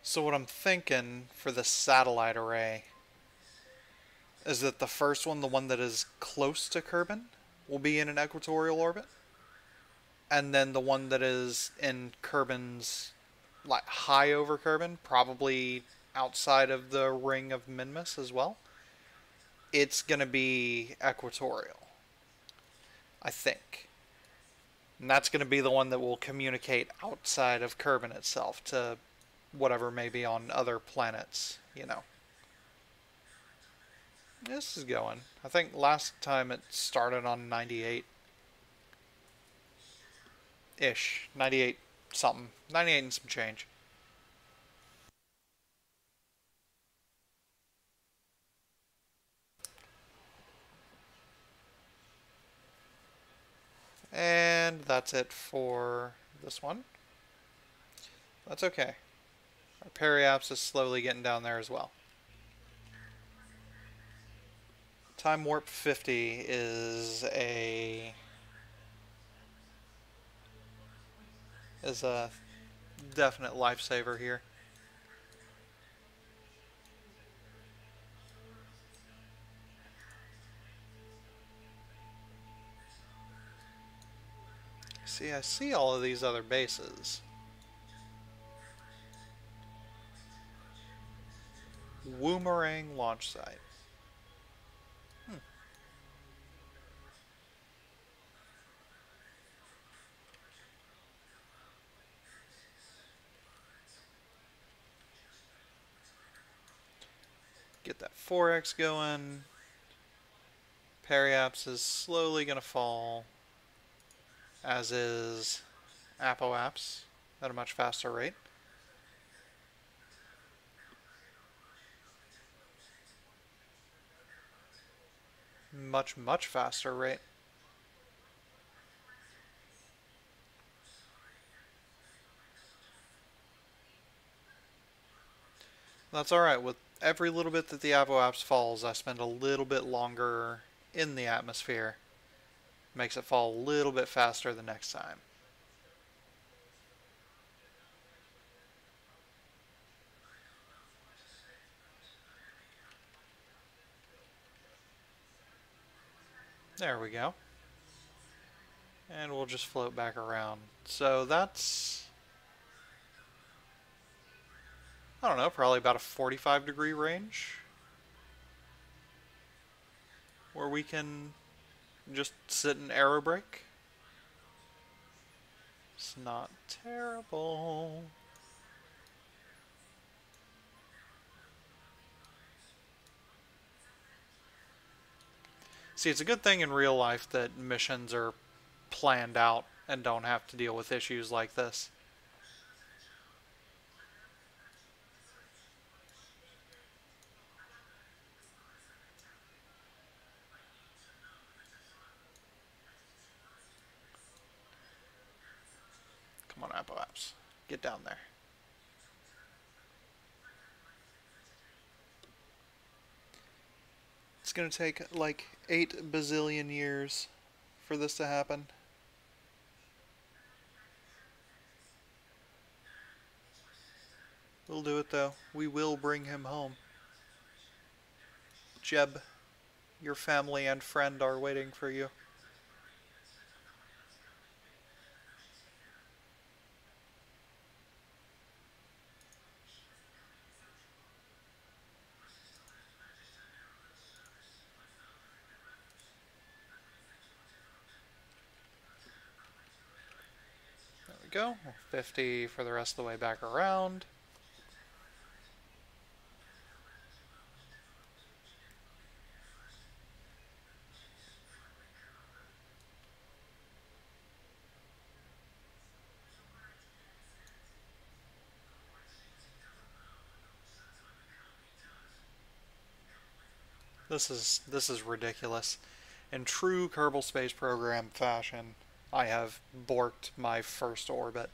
So what I'm thinking for the satellite array is that the first one, the one that is close to Kerbin, will be in an equatorial orbit. And then the one that is in Kerbin's, like, high over Kerbin, probably outside of the ring of Minmus as well, it's going to be equatorial, I think. And that's going to be the one that will communicate outside of Kerbin itself to whatever may be on other planets, you know. This is going. I think last time it started on 98-ish. 98 something. 98 and some change. And that's it for this one. That's okay. Our periapse is slowly getting down there as well. Time warp 50 is a definite lifesaver here. See, I see all of these other bases. Woomerang launch site. Get that 4x going. Periapse is slowly going to fall, as is apoapse. at a much faster rate. Much, much faster rate. That's alright. With every little bit that the Avoapse falls, I spend a little bit longer in the atmosphere. Makes it fall a little bit faster the next time. There we go. And we'll just float back around. So that's, I don't know, probably about a 45-degree range where we can just sit and aerobrake. It's not terrible. See, it's a good thing in real life that missions are planned out and don't have to deal with issues like this. Come on, Apps. Get down there. It's gonna take like 8 bazillion years for this to happen. We'll do it though. We will bring him home. Jeb, your family and friend are waiting for you. There we go. 50 for the rest of the way back around. This is ridiculous. In true Kerbal Space Program fashion, I have borked my first orbit.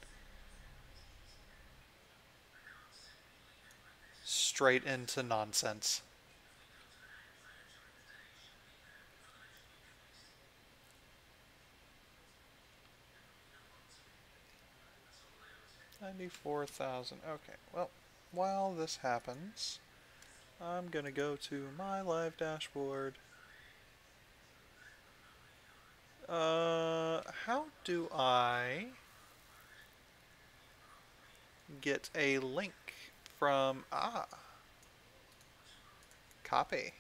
Straight into nonsense. $94,000. Okay, well, while this happens, I'm gonna go to my live dashboard. How do I get a link from, copy.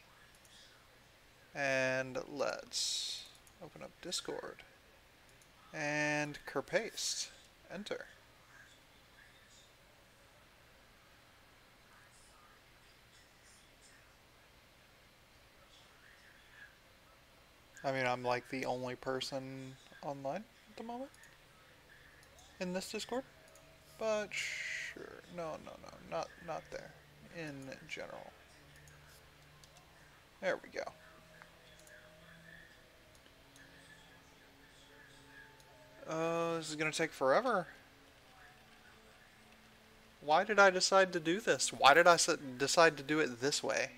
And let's open up Discord. And paste. Enter. I mean, I'm like the only person online at the moment in this Discord, but sure. No, not there. In general. There we go. This is gonna take forever. Why did I decide to do this? Why did I decide to do it this way?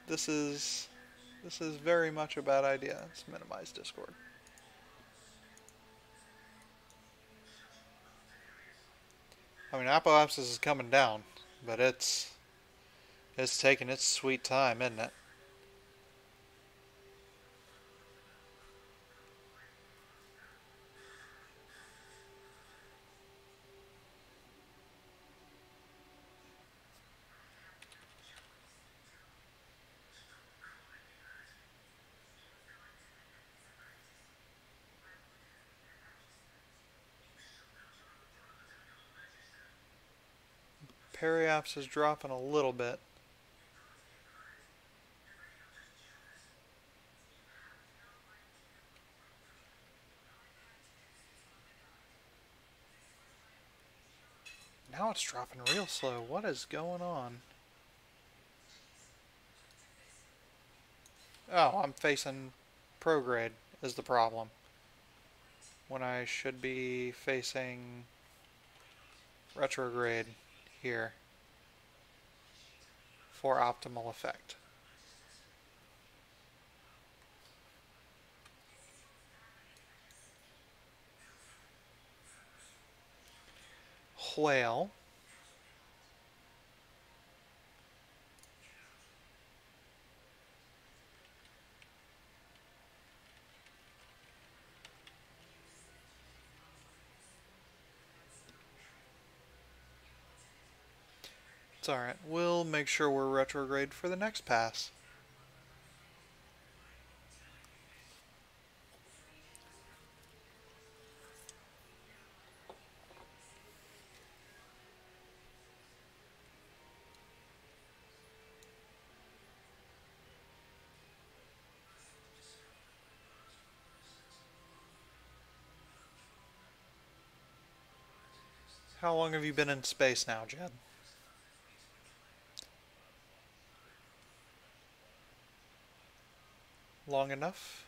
This is very much a bad idea. Let's minimize Discord. I mean, Apoapsis is coming down, but it's taking its sweet time, isn't it? Periapse is dropping a little bit. Now it's dropping real slow. What is going on? Oh, I'm facing prograde is the problem. When I should be facing retrograde here for optimal effect. Whale. It's alright. We'll make sure we're retrograde for the next pass. How long have you been in space now, Jed? Long enough?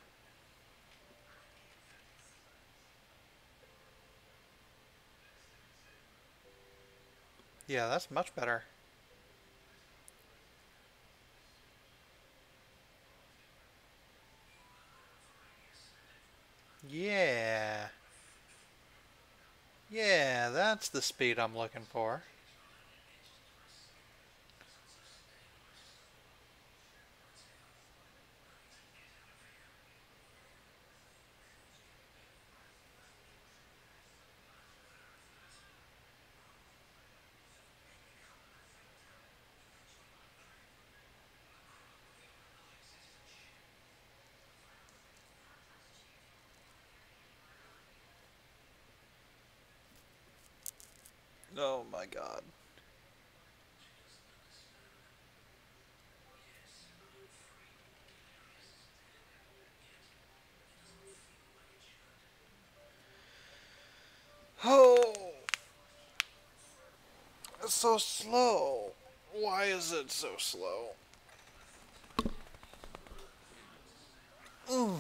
Yeah, that's much better. Yeah. Yeah, that's the speed I'm looking for. Oh my god. Oh, it's so slow. Why is it so slow? Mm.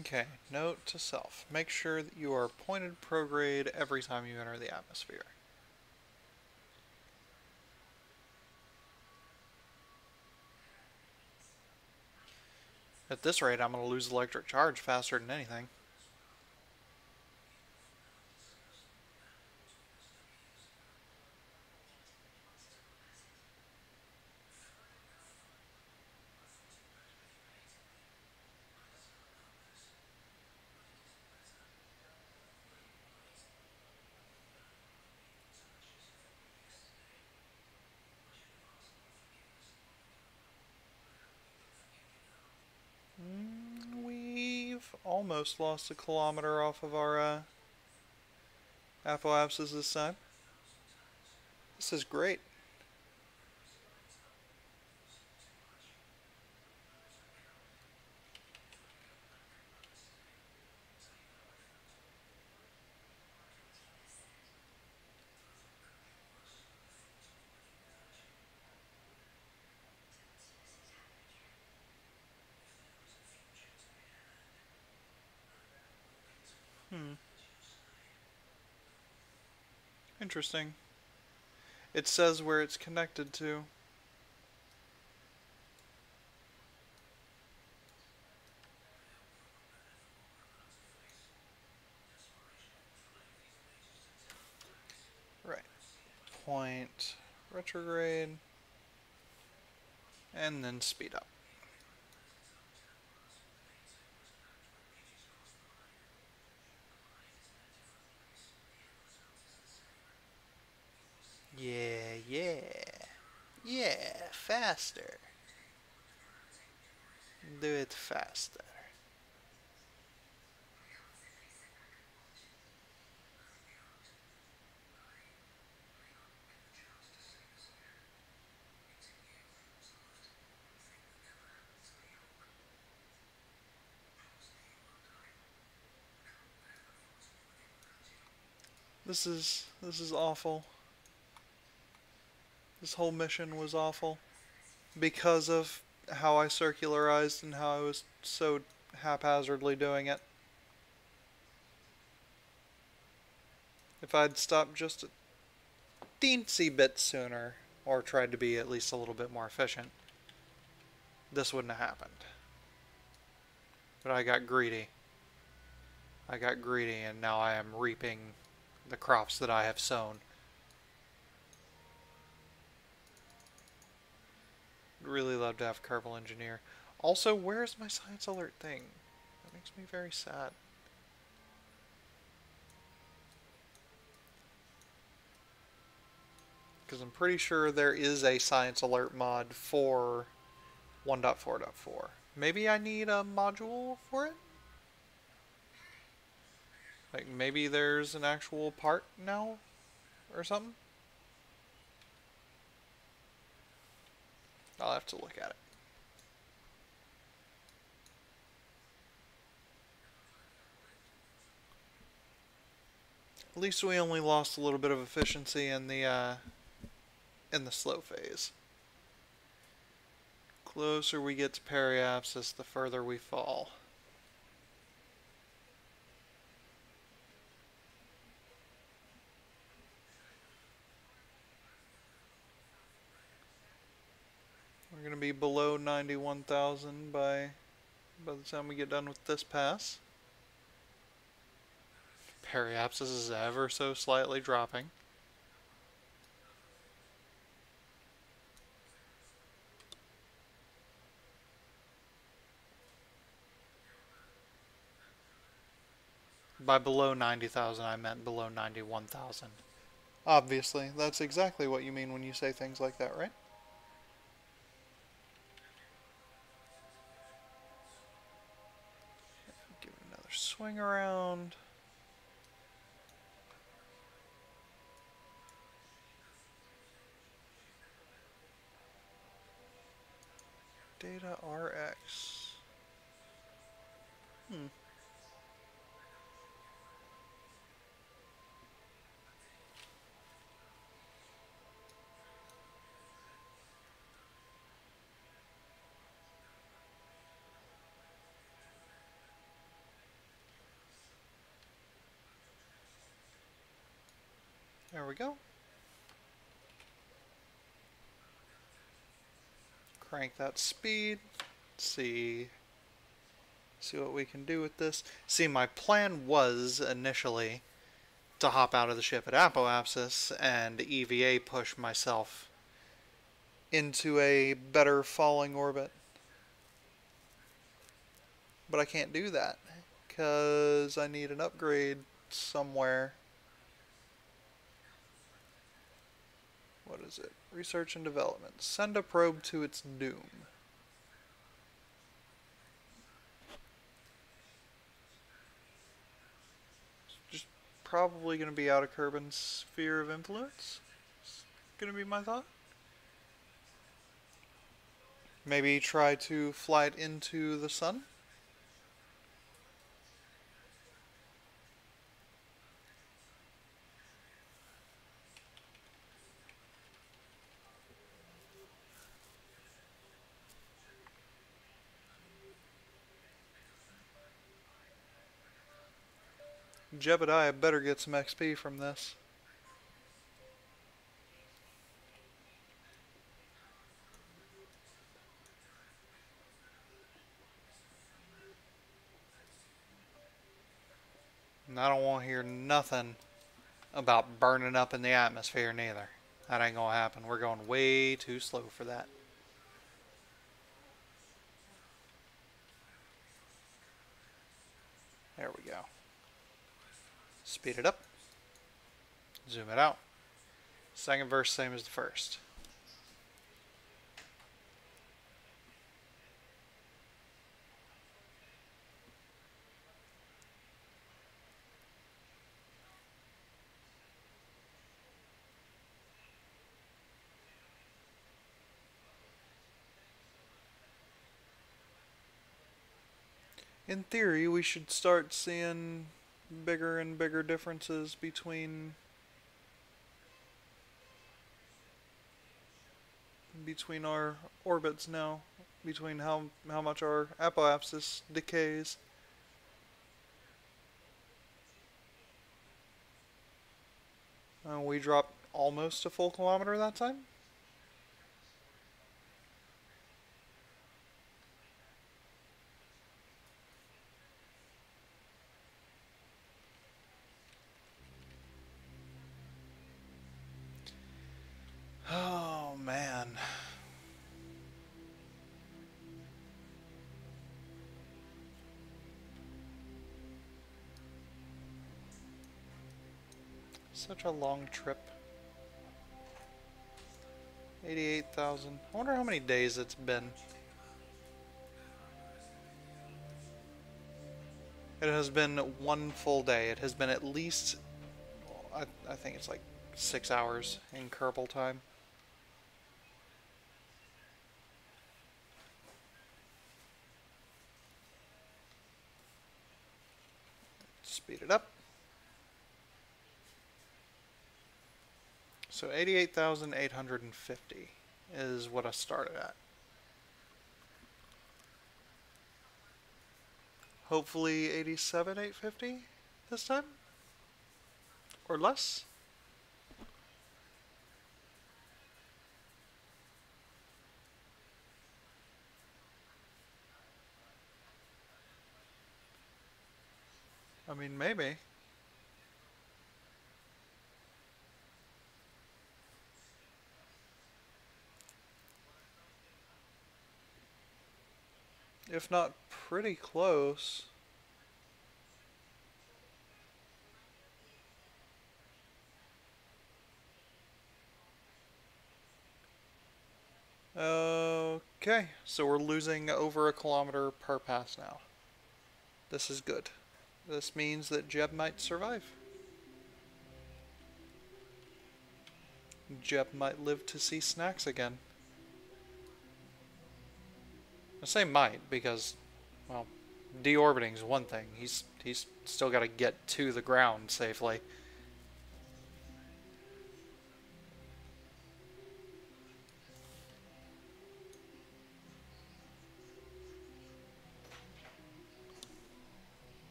Okay, note to self. Make sure that you are pointed prograde every time you enter the atmosphere. At this rate, I'm going to lose electric charge faster than anything. We've almost lost a kilometer off of our apoapsis this time. This is great. Hmm. Interesting. It says where it's connected to. Right. Point, retrograde, and then speed up. Yeah, Yeah. Yeah, faster. Do it faster. This is awful. This whole mission was awful because of how I circularized and how I was so haphazardly doing it. If I'd stopped just a teensy bit sooner, or tried to be at least a little bit more efficient, this wouldn't have happened. But I got greedy. I got greedy, and now I am reaping the crops that I have sown. Really love to have Kerbal Engineer. Also, where's my science alert thing? That makes me very sad. Because I'm pretty sure there is a science alert mod for 1.4.4. Maybe I need a module for it? Like, maybe there's an actual part now? Or something? I'll have to look at it. At least we only lost a little bit of efficiency in the slow phase. Closer we get to periapsis, the further we fall. We're going to be below 91,000 by the time we get done with this pass. Periapsis is ever so slightly dropping. By below 90,000, I meant below 91,000. Obviously, that's exactly what you mean when you say things like that, right? Give it another swing around. Data RX. Hmm. There we go. Crank that speed. See what we can do with this. See, my plan was initially to hop out of the ship at Apoapsis and EVA push myself into a better falling orbit. But I can't do that because I need an upgrade somewhere. What is it? Research and development. Send a probe to its doom. Just probably going to be out of Kerbin's sphere of influence. It's going to be my thought. Maybe try to fly it into the sun. Jebediah better get some XP from this. And I don't want to hear nothing about burning up in the atmosphere neither. That ain't gonna happen. We're going way too slow for that. There we go. Speed it up. Zoom it out. Second verse, same as the first. In theory, we should start seeing bigger and bigger differences between our orbits now, between how much our apoapsis decays. We dropped almost a full kilometer that time. Oh man. Such a long trip. 88,000. I wonder how many days it's been. It has been one full day. It has been at least, I think it's like 6 hours in Kerbal time. Speed it up. So 88,850 is what I started at. Hopefully 87,850 this time? Or less? I mean, maybe. If not pretty close. Okay, so we're losing over a kilometer per pass now. This is good. This means that Jeb might survive. Jeb might live to see snacks again. I say might because, well, deorbiting is one thing. He's still got to get to the ground safely.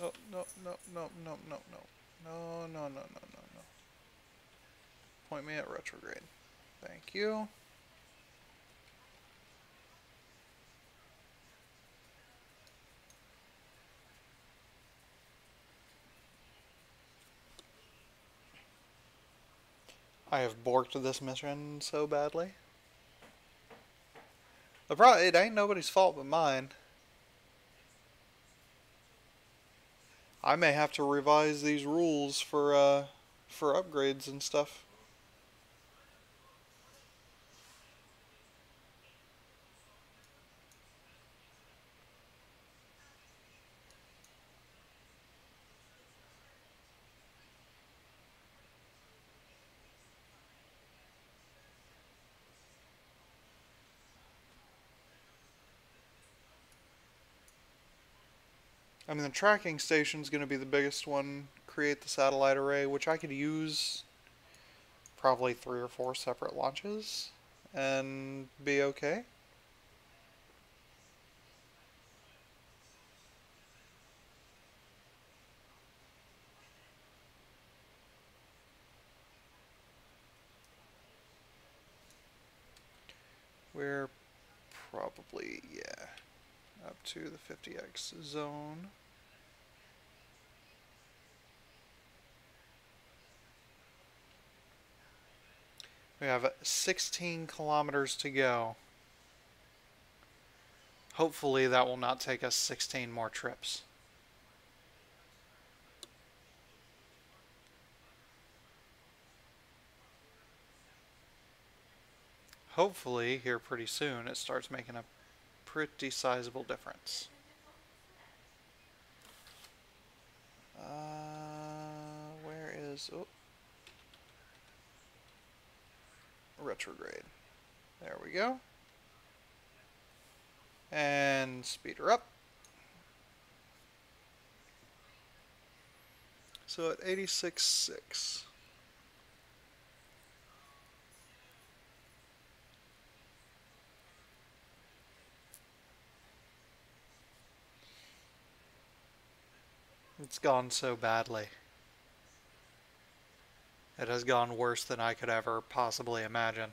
Oh, no, no, no, no, no, no. No, no, no, no, no, no. Point me at retrograde. Thank you. I have borked this mission so badly. It ain't nobody's fault but mine. I may have to revise these rules for upgrades and stuff. I mean, the tracking station's going to be the biggest one. Create the satellite array, which I could use probably 3 or 4 separate launches and be okay. We're probably, yeah, up to the 50x zone. We have 16 kilometers to go. Hopefully that will not take us 16 more trips. Hopefully, here pretty soon, it starts making a pretty sizable difference. Where is... Oh, retrograde. There we go. And speed her up. So at 86.6. It's gone so badly. It has gone worse than I could ever possibly imagine.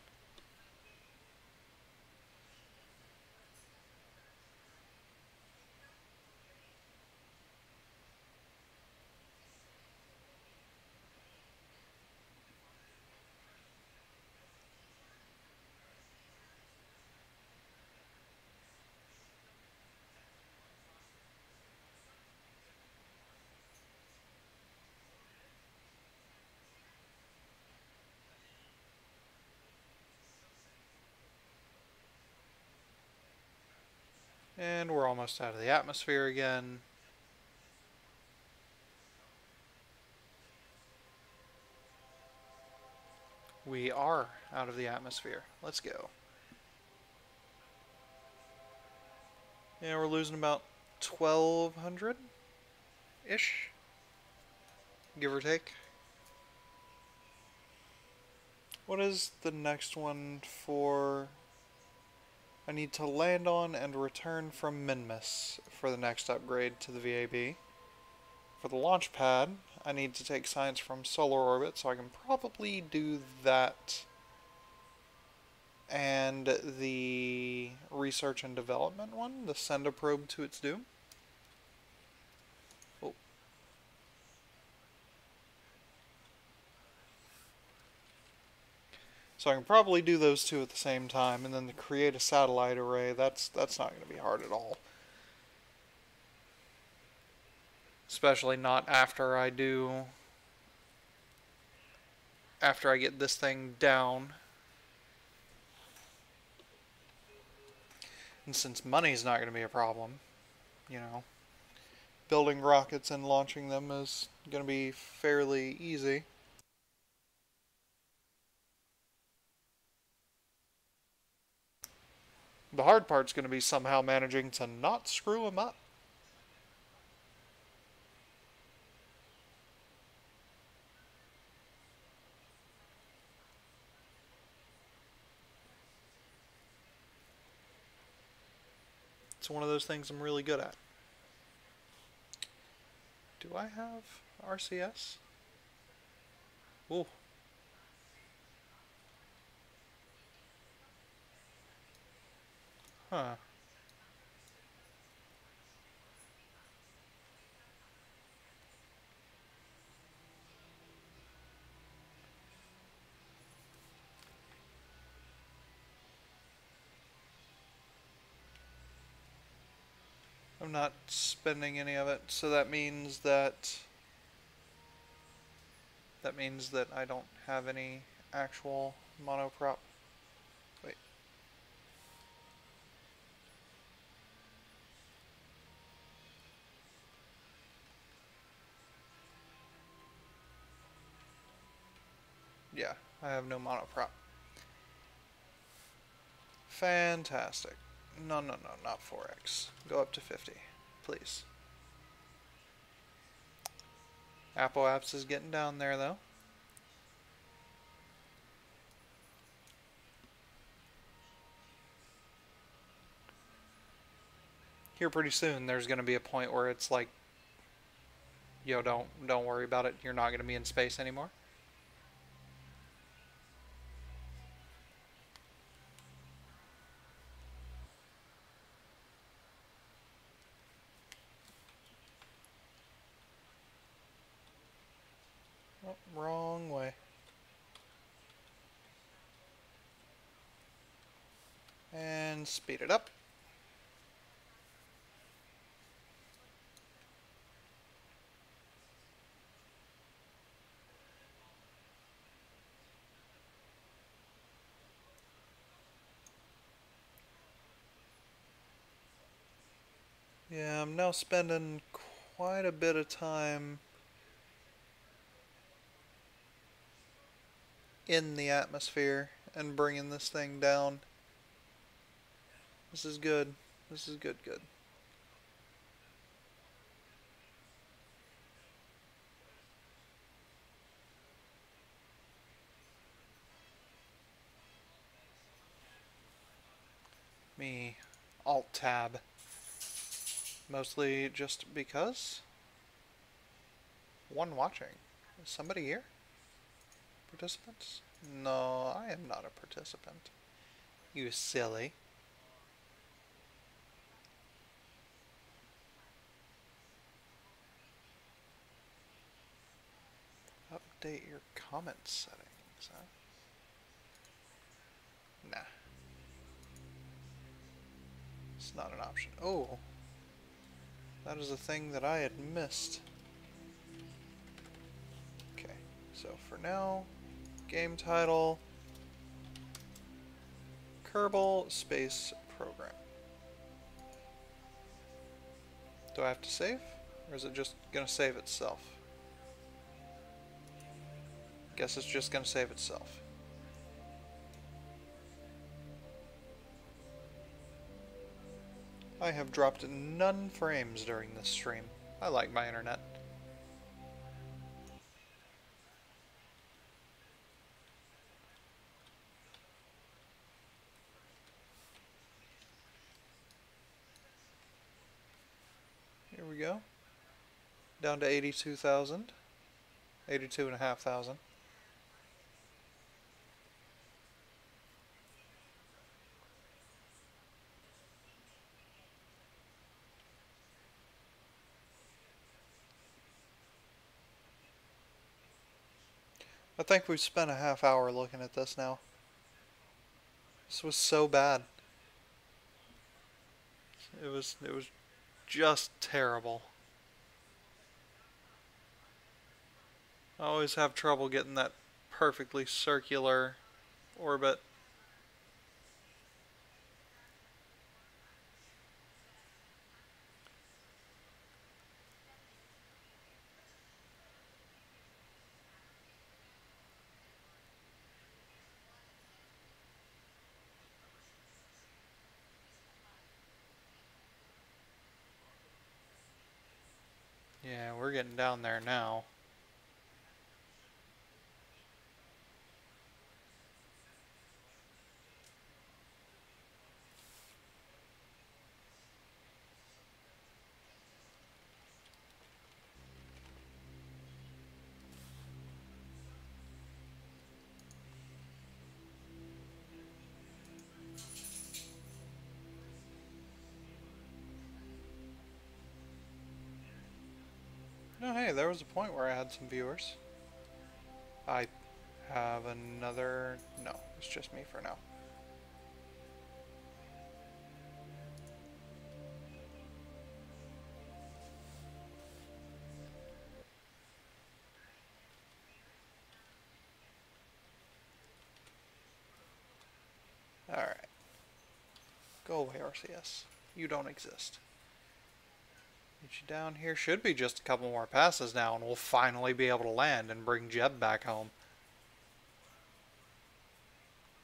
And we're almost out of the atmosphere again. We are out of the atmosphere. Let's go. Yeah, we're losing about 1,200-ish, give or take. What is the next one for... I need to land on and return from Minmus for the next upgrade to the VAB. For the launch pad, I need to take science from solar orbit, so I can probably do that and the research and development one, the send a probe to its doom. Oh. So I can probably do those two at the same time, and then to create a satellite array, that's not going to be hard at all. Especially not after I get this thing down. And since money's not going to be a problem, you know, building rockets and launching them is going to be fairly easy. The hard part's going to be somehow managing to not screw them up. It's one of those things I'm really good at. Do I have RCS? Ooh. Huh. I'm not spending any of it, so that means that I don't have any actual monoprop. Wait. Yeah, I have no monoprop. Fantastic. No, no, no, not 4x. Go up to 50, please. Apple Apps is getting down there, though. Here pretty soon, there's going to be a point where it's like, yo, don't worry about it. You're not going to be in space anymore. Oh, wrong way. And speed it up. Yeah, I'm now spending quite a bit of time in the atmosphere and bringing this thing down. This is good. This is good, good. Me Alt Tab. Mostly just because. One watching. Is somebody here? Participants? No, I am not a participant. You silly. Update your comment settings, huh? Nah, it's not an option. Oh, that is a thing that I had missed. Okay, so for now, game title, Kerbal Space Program. Do I have to save? Or is it just going to save itself? Guess it's just going to save itself. I have dropped none frames during this stream. I like my internet. Here we go. Down to 82,000. 82,500. I think we've spent a half hour looking at this now. This was so bad. It was just terrible. I always have trouble getting that perfectly circular orbit. Yeah, we're getting down there now. No, hey, there was a point where I had some viewers. I have another... No, it's just me for now. Alright. Go away, RCS. You don't exist. Get you down here. Should be just a couple more passes now, and we'll finally be able to land and bring Jeb back home.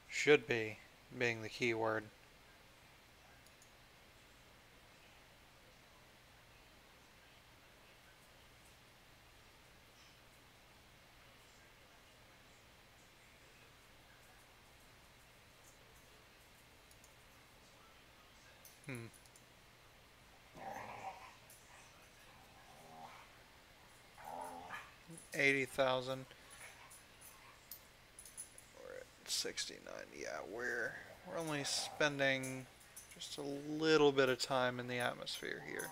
Should be, being the key word. Hmm. 80,000. We're at 69. Yeah, we're only spending just a little bit of time in the atmosphere here.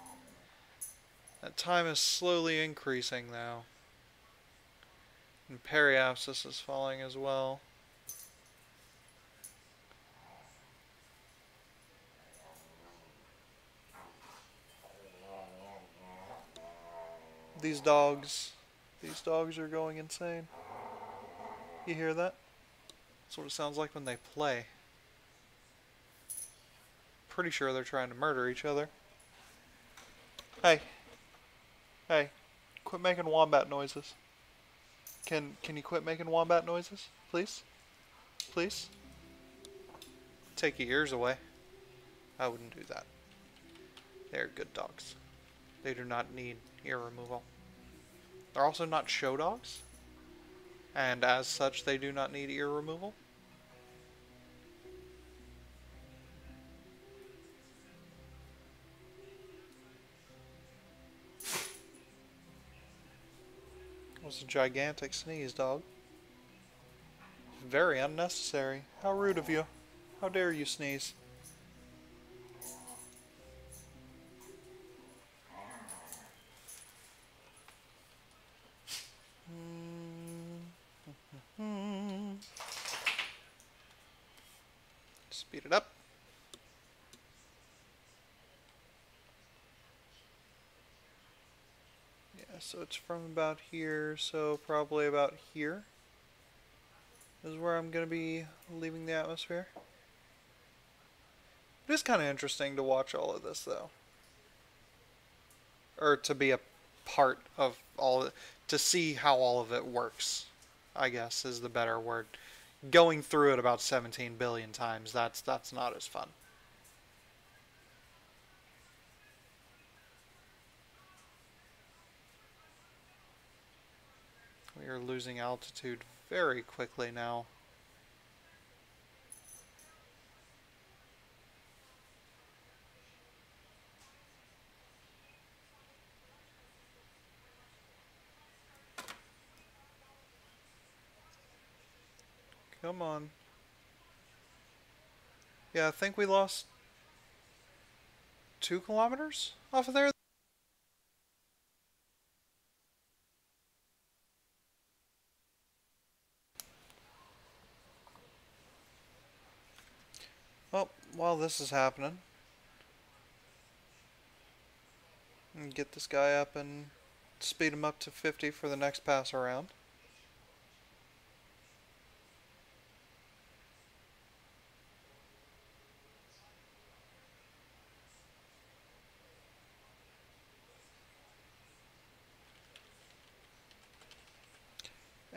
That time is slowly increasing though. And periapsis is falling as well. These dogs are going insane. You hear that? That's what it sounds like when they play. Pretty sure they're trying to murder each other. Hey, hey, quit making wombat noises. Can you quit making wombat noises, please? Please? Take your ears away. I wouldn't do that. They're good dogs. They do not need ear removal. They're also not show dogs, and as such, they do not need ear removal. It was a gigantic sneeze, dog. Very unnecessary. How rude of you. How dare you sneeze? Speed it up. Yeah, so it's from about here, so probably about here is where I'm going to be leaving the atmosphere. It is kind of interesting to watch all of this, though. Or to be a part of all of it, to see how all of it works, I guess is the better word. Going through it about 17 billion times, that's not as fun. We are losing altitude very quickly now. Come on. Yeah, I think we lost 2 kilometers off of there. Well, while this is happening, get this guy up and speed him up to 50 for the next pass around.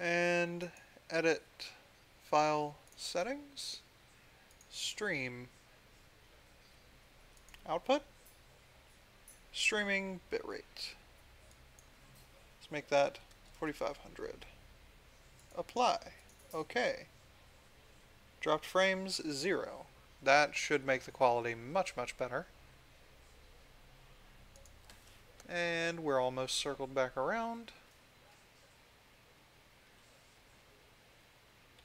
And edit file settings, stream output, streaming bitrate. Let's make that 4500. Apply. Okay. Dropped frames 0. That should make the quality much, much better. And we're almost circled back around.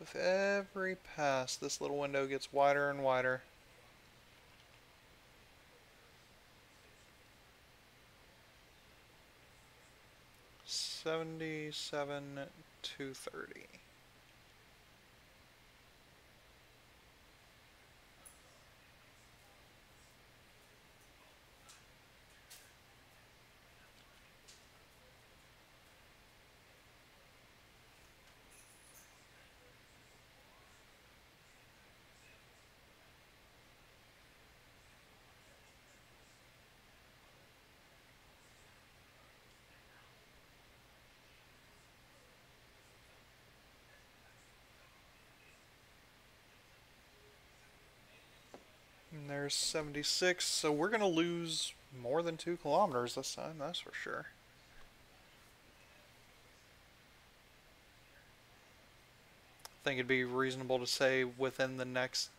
With every pass, this little window gets wider and wider. $77,230. And there's 76, so we're going to lose more than 2 kilometers this time, that's for sure. I think it'd be reasonable to say within the next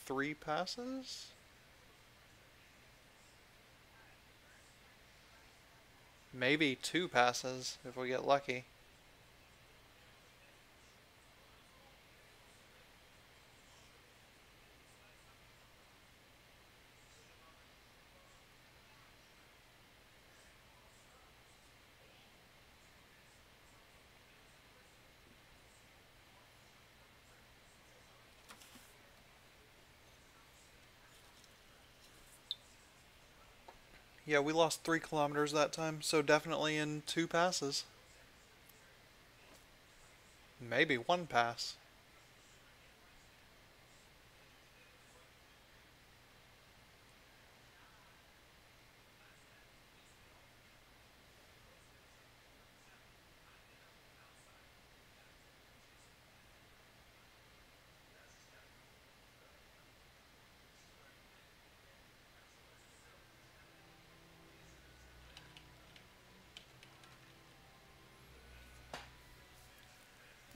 3 passes? Maybe 2 passes if we get lucky. Yeah, we lost 3 kilometers that time, so definitely in 2 passes. Maybe 1 pass.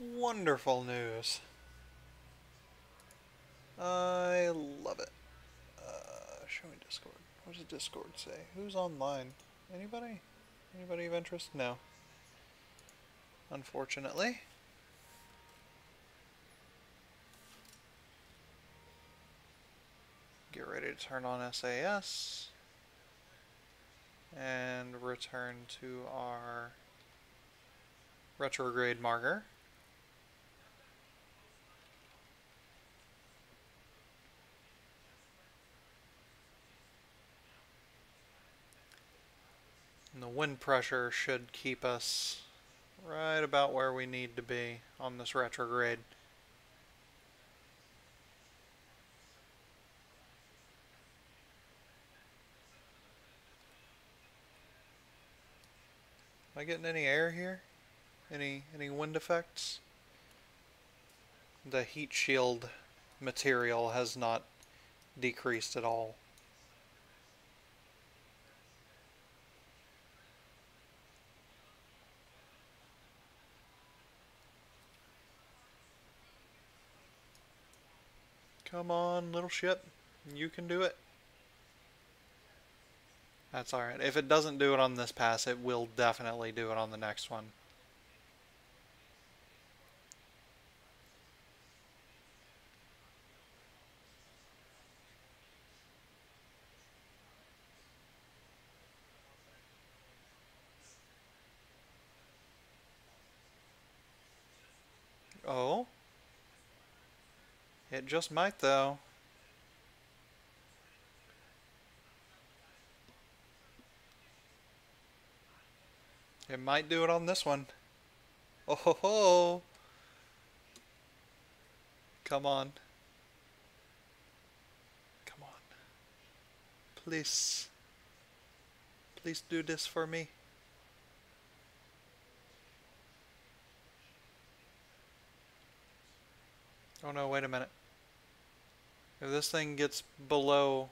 Wonderful news. I love it. Show me Discord. What does Discord say? Who's online? Anybody? Anybody of interest? No. Unfortunately. Get ready to turn on SAS. And return to our retrograde marker. And the wind pressure should keep us right about where we need to be on this retrograde. Am I getting any air here? Any wind effects? The heat shield material has not decreased at all. Come on, little ship. You can do it. That's alright. If it doesn't do it on this pass, it will definitely do it on the next one. Oh? It just might, though. It might do it on this one. Oh ho ho! Come on. Come on. Please. Please do this for me. Oh no, wait a minute. If this thing gets below...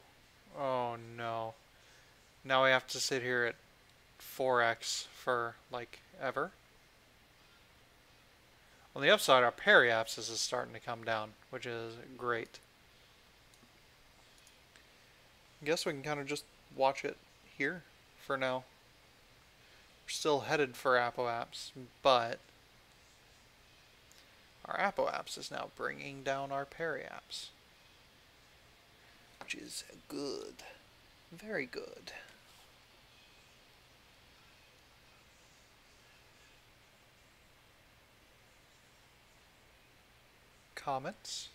Oh no. Now we have to sit here at 4x for, like, ever. On the upside, our periapsis is starting to come down, which is great. I guess we can kind of just watch it here for now. We're still headed for apoapse, but our apoapse is now bringing down our periapse, which is good. Very good. Comments?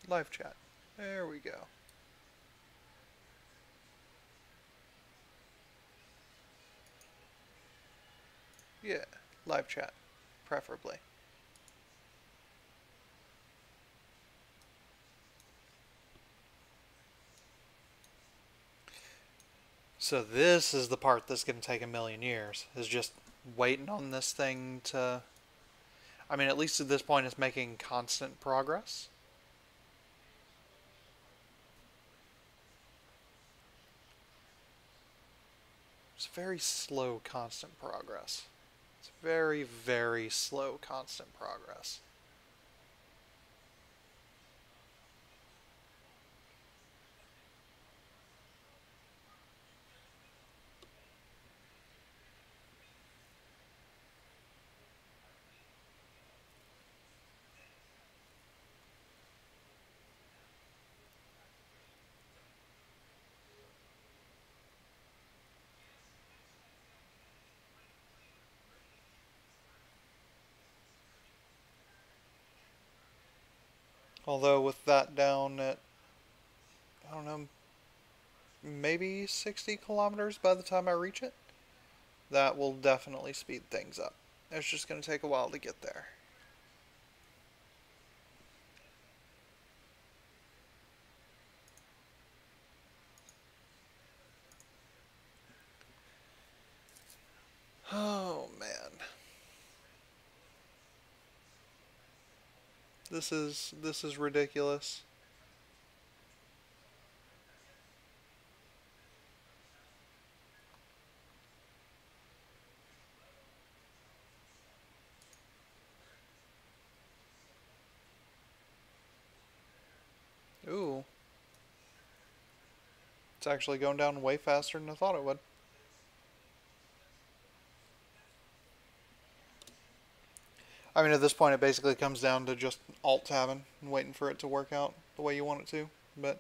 Live chat. There we go. Yeah, live chat, preferably. So this is the part that's going to take a million years, is just waiting on this thing to... I mean, at least at this point it's making constant progress. It's very slow constant progress. It's very, very slow constant progress. Although with that down at, I don't know, maybe 60 kilometers by the time I reach it, that will definitely speed things up. It's just going to take a while to get there. Oh man. This is ridiculous. Ooh. It's actually going down way faster than I thought it would. I mean, at this point, it basically comes down to just alt-tabbing and waiting for it to work out the way you want it to. But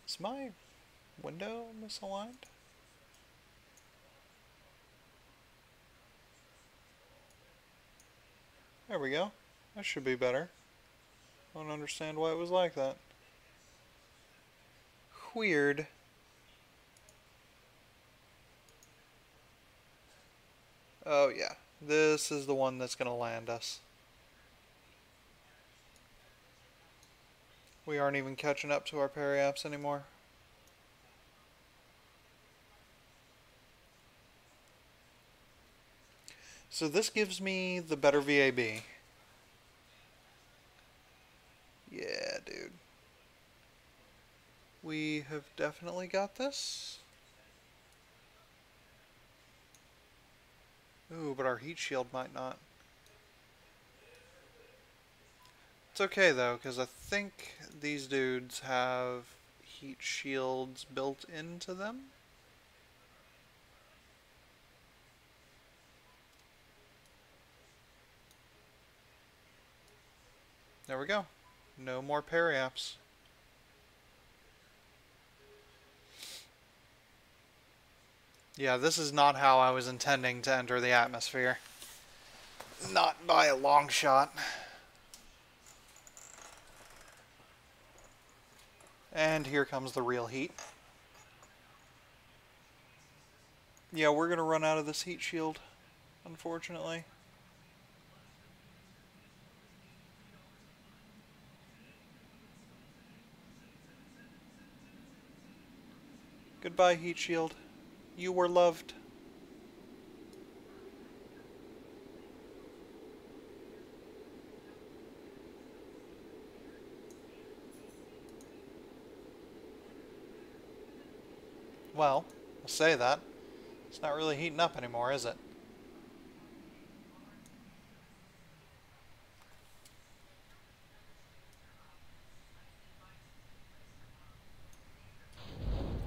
is my window misaligned? There we go. That should be better. I don't understand why it was like that. Weird. Oh yeah, this is the one that's going to land us. We aren't even catching up to our periaps anymore. So this gives me the better VAB. Yeah, dude. We have definitely got this. Ooh, but our heat shield might not. It's okay though, because I think these dudes have heat shields built into them. There we go. No more periaps. Yeah, this is not how I was intending to enter the atmosphere. Not by a long shot. And here comes the real heat. Yeah, we're gonna run out of this heat shield, unfortunately. Goodbye, heat shield. You were loved. Well, I'll say that. It's not really heating up anymore, is it?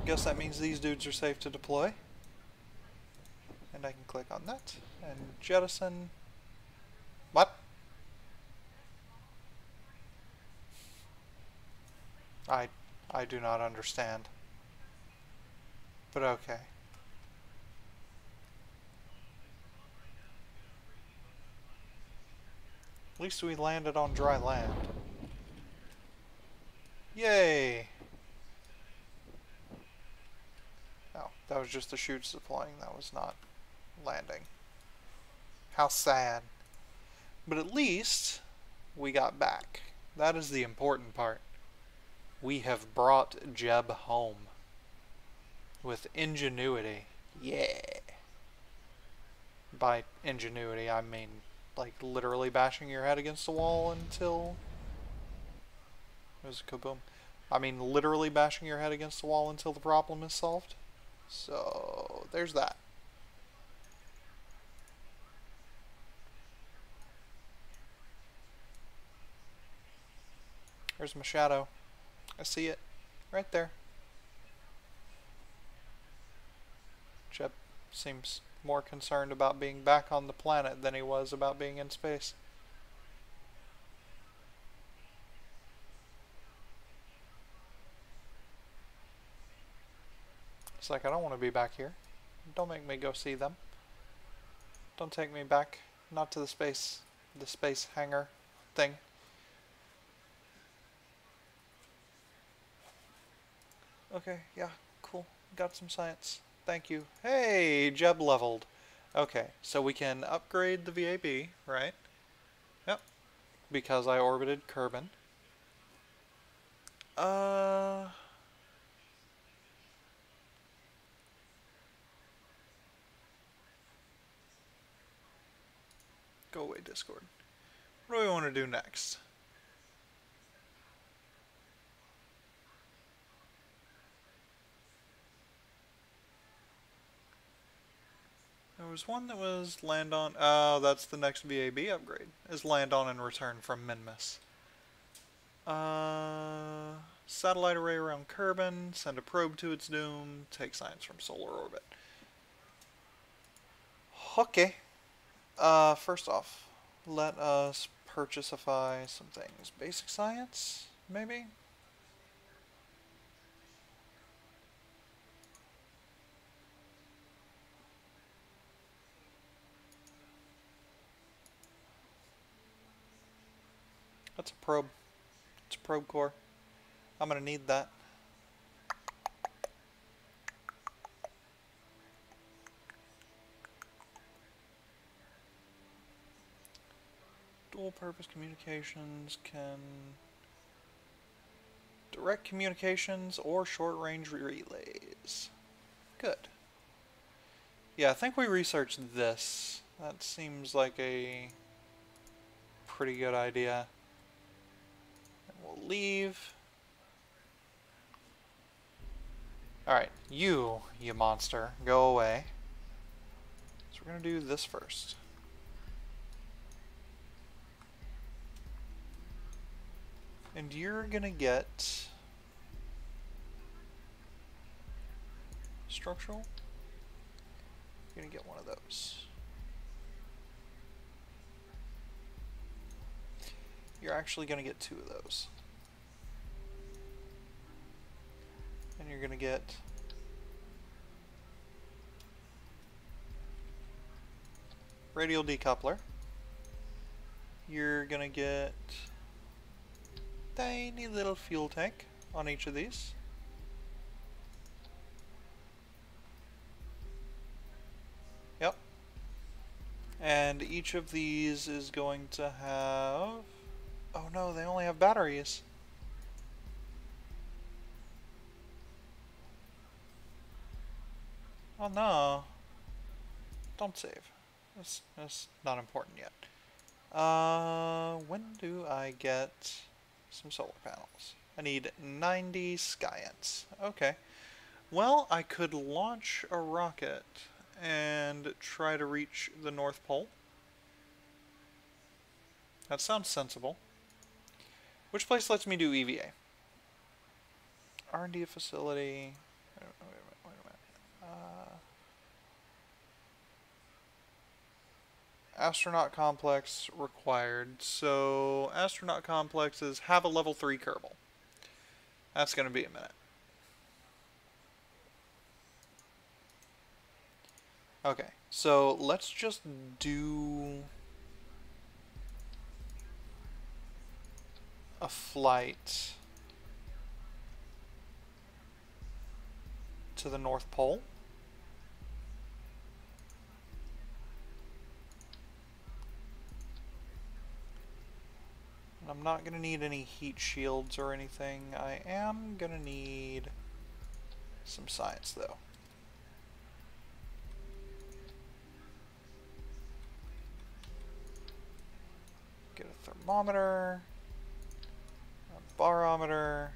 Guess that means these dudes are safe to deploy. And I can click on that and jettison. What? I I do not understand. But okay. At least we landed on dry land. Yay! Oh, that was just the chutes deploying. That was not landing. How sad. But at least we got back. That is the important part. We have brought Jeb home. With ingenuity. Yeah. By ingenuity, I mean, like, literally bashing your head against the wall until... It was a kaboom. I mean, literally bashing your head against the wall until the problem is solved. So, there's that. There's my shadow. I see it. Right there. Jeb seems more concerned about being back on the planet than he was about being in space. It's like, I don't want to be back here. Don't make me go see them. Don't take me back. Not to the space hangar thing. Okay, yeah, cool. Got some science. Thank you. Hey, Jeb leveled. Okay, so we can upgrade the VAB, right? Yep. Because I orbited Kerbin. Go away, Discord. What do we want to do next? There was one that was land on. Oh, that's the next VAB upgrade. Is land on in return from Minmus. Satellite array around Kerbal. Send a probe to its doom. Take science from solar orbit. Okay. First off, let us purchaseify some things. Basic science, maybe? That's a probe. It's a probe core. I'm gonna need that. Dual purpose communications can direct communications or short range relays. Good. Yeah, I think we researched this. That seems like a pretty good idea. And we'll leave. Alright, you monster, go away. So we're gonna do this first. And you're gonna get structural. You're gonna get one of those. You're actually gonna get two of those. And you're gonna get radial decoupler. You're gonna get tiny little fuel tank on each of these. Yep. And each of these is going to have... Oh no, they only have batteries. Oh no. Don't save. That's not important yet. When do I get some solar panels? I need 90 Skyants. Okay. Well, I could launch a rocket and try to reach the North Pole. That sounds sensible. Which place lets me do EVA? R&D facility. Wait a minute. Astronaut complex required. So, astronaut complexes have a level 3 Kerbal. That's going to be a minute. Okay, so let's just do a flight to the North Pole. And I'm not going to need any heat shields or anything. I am going to need some science, though. Get a thermometer, a barometer.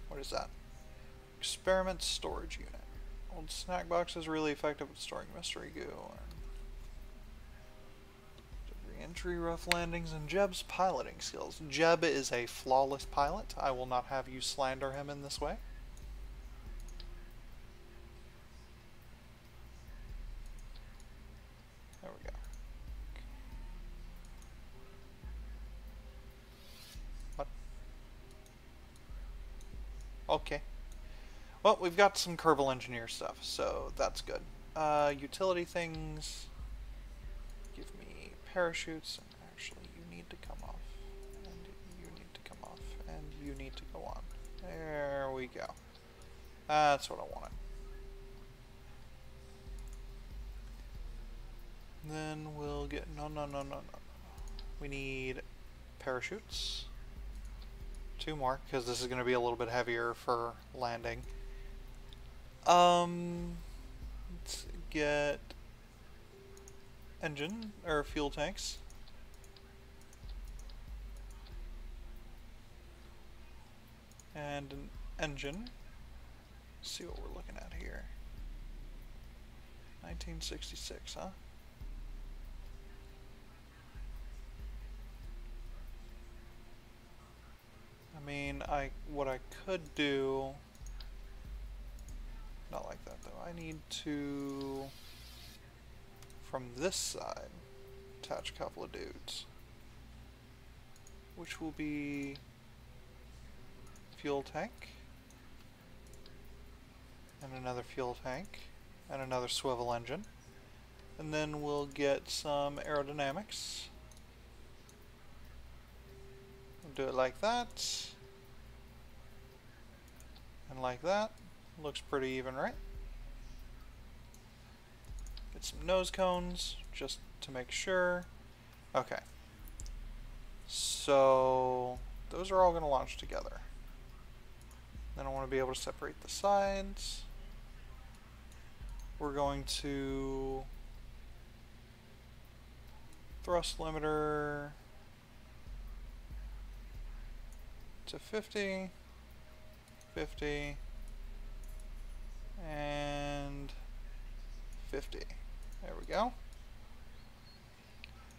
What is that? Experiment storage unit. Old snack box is really effective at storing mystery goo. Re-entry, rough landings, and Jeb's piloting skills. Jeb is a flawless pilot. I will not have you slander him in this way. There we go. What? Okay. Well, we've got some Kerbal engineer stuff, so that's good. Utility things. Give me parachutes, and actually you need to come off, and you need to come off, and you need to go on. There we go. That's what I wanted. Then we'll get... No. We need parachutes. 2 more, because this is going to be a little bit heavier for landing. Let's get engine, or fuel tanks. And an engine. Let's see what we're looking at here. 1966, huh? I mean, what I could do... Not like that, though. I need to, from this side, attach a couple of dudes. Which will be... fuel tank. And another fuel tank. And another swivel engine. And then we'll get some aerodynamics. We'll do it like that. And like that. Looks pretty even, right? Get some nose cones, just to make sure. Okay. So, those are all going to launch together. Then I want to be able to separate the sides. We're going to thrust limiter to 50, 50, and 50. There we go.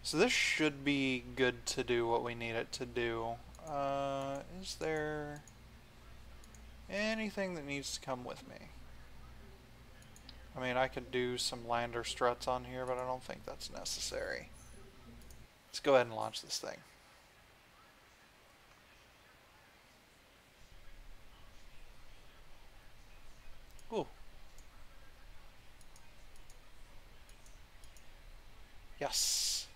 So this should be good to do what we need it to do. Is there anything that needs to come with me? I mean, I could do some lander struts on here, but I don't think that's necessary. Let's go ahead and launch this thing. Ooh. Yes.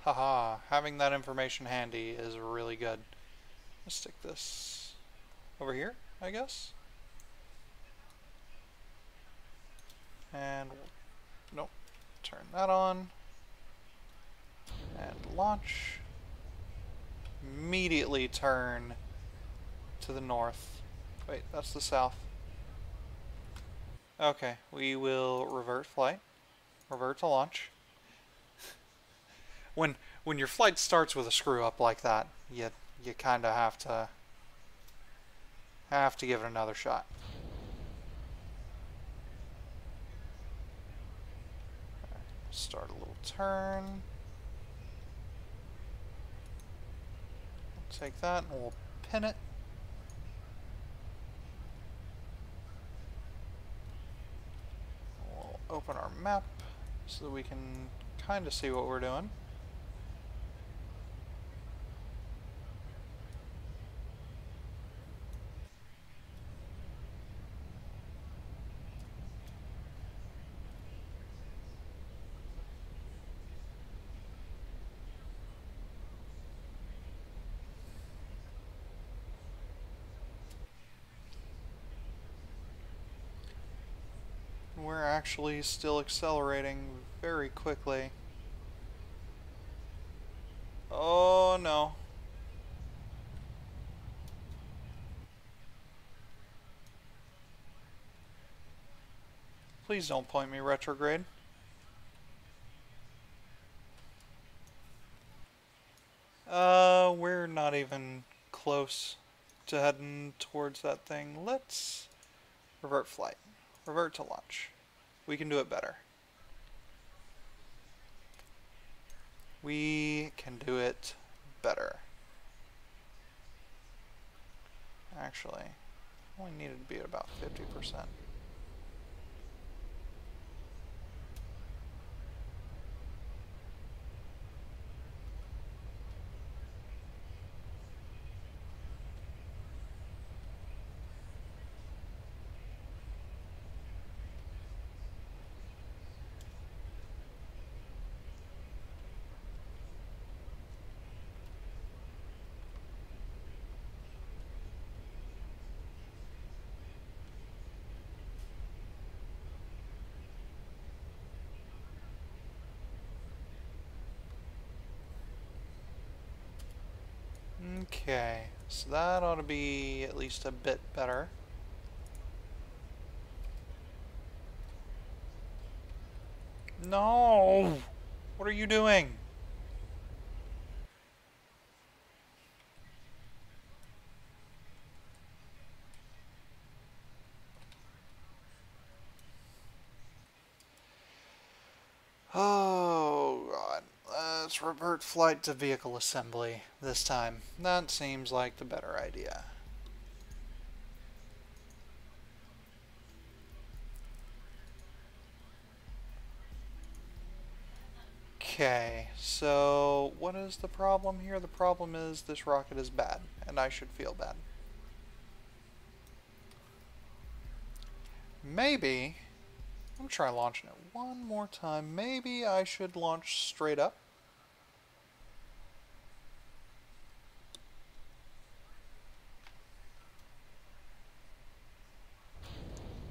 Haha, having that information handy is really good. Let's stick this over here, I guess. And nope, turn that on. And launch. Immediately turn to the north. Wait, that's the south. Okay, we will revert flight. Revert to launch. When your flight starts with a screw up like that, you kind of have to give it another shot. Start a little turn. Take that and we'll pin it. We'll open our map so that we can kind of see what we're doing. We're actually still accelerating very quickly. Oh no. Please don't point me retrograde. We're not even close to heading towards that thing. Let's revert flight. Revert to launch. We can do it better. We can do it better. Actually, only needed to be at about 50%. Okay, so that ought to be at least a bit better. No! What are you doing? Oh, God. Let's revert flight to vehicle assembly this time. That seems like the better idea. Okay, so what is the problem here? The problem is this rocket is bad, and I should feel bad. Maybe, I'm try launching it one more time. Maybe I should launch straight up.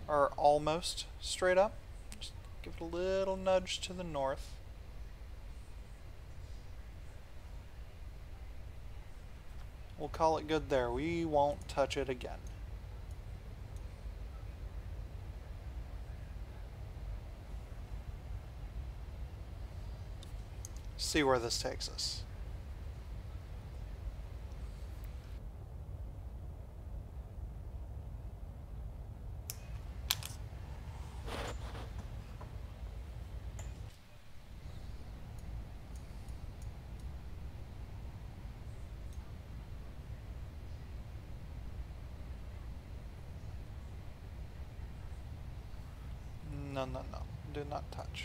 Or almost straight up. Just give it a little nudge to the north. We'll call it good there. We won't touch it again. See where this takes us. No, no, no. Do not touch.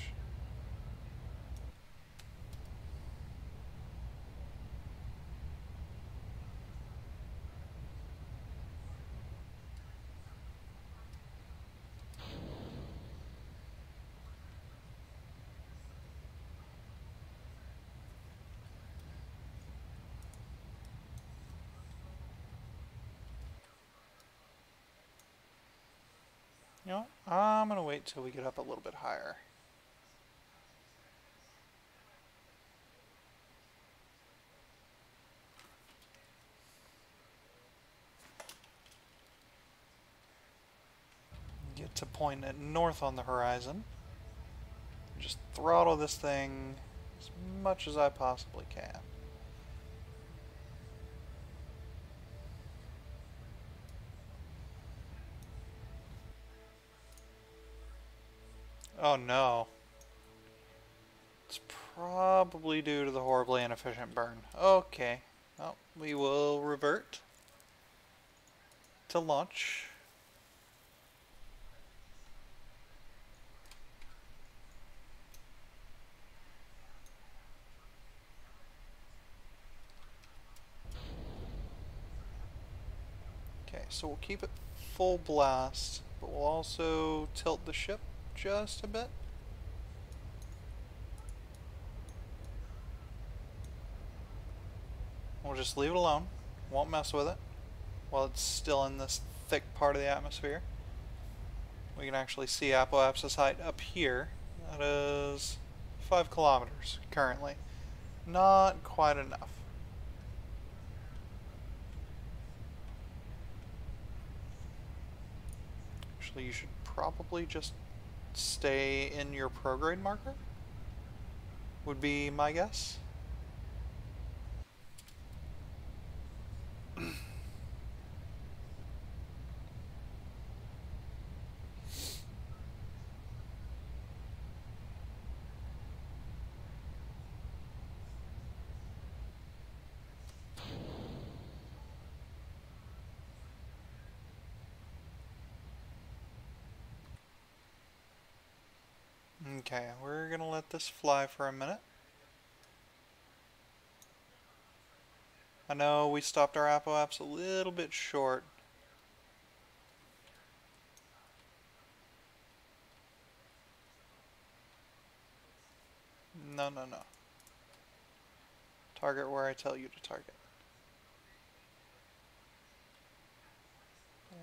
You know what? I'm going to wait till we get up a little bit higher. Get to point it north on the horizon. Just throttle this thing as much as I possibly can. Oh no. It's probably due to the horribly inefficient burn. Okay. Well, we will revert to launch. Okay, so we'll keep it full blast, but we'll also tilt the ship just a bit. We'll just leave it alone. Won't mess with it while it's still in this thick part of the atmosphere. We can actually see apoapsis height up here. That is 5 kilometers currently. Not quite enough. Actually, you should probably just stay in your prograde marker, would be my guess. Okay, we're gonna let this fly for a minute. I know we stopped our apoaps a little bit short. No, no, no. Target where I tell you to target.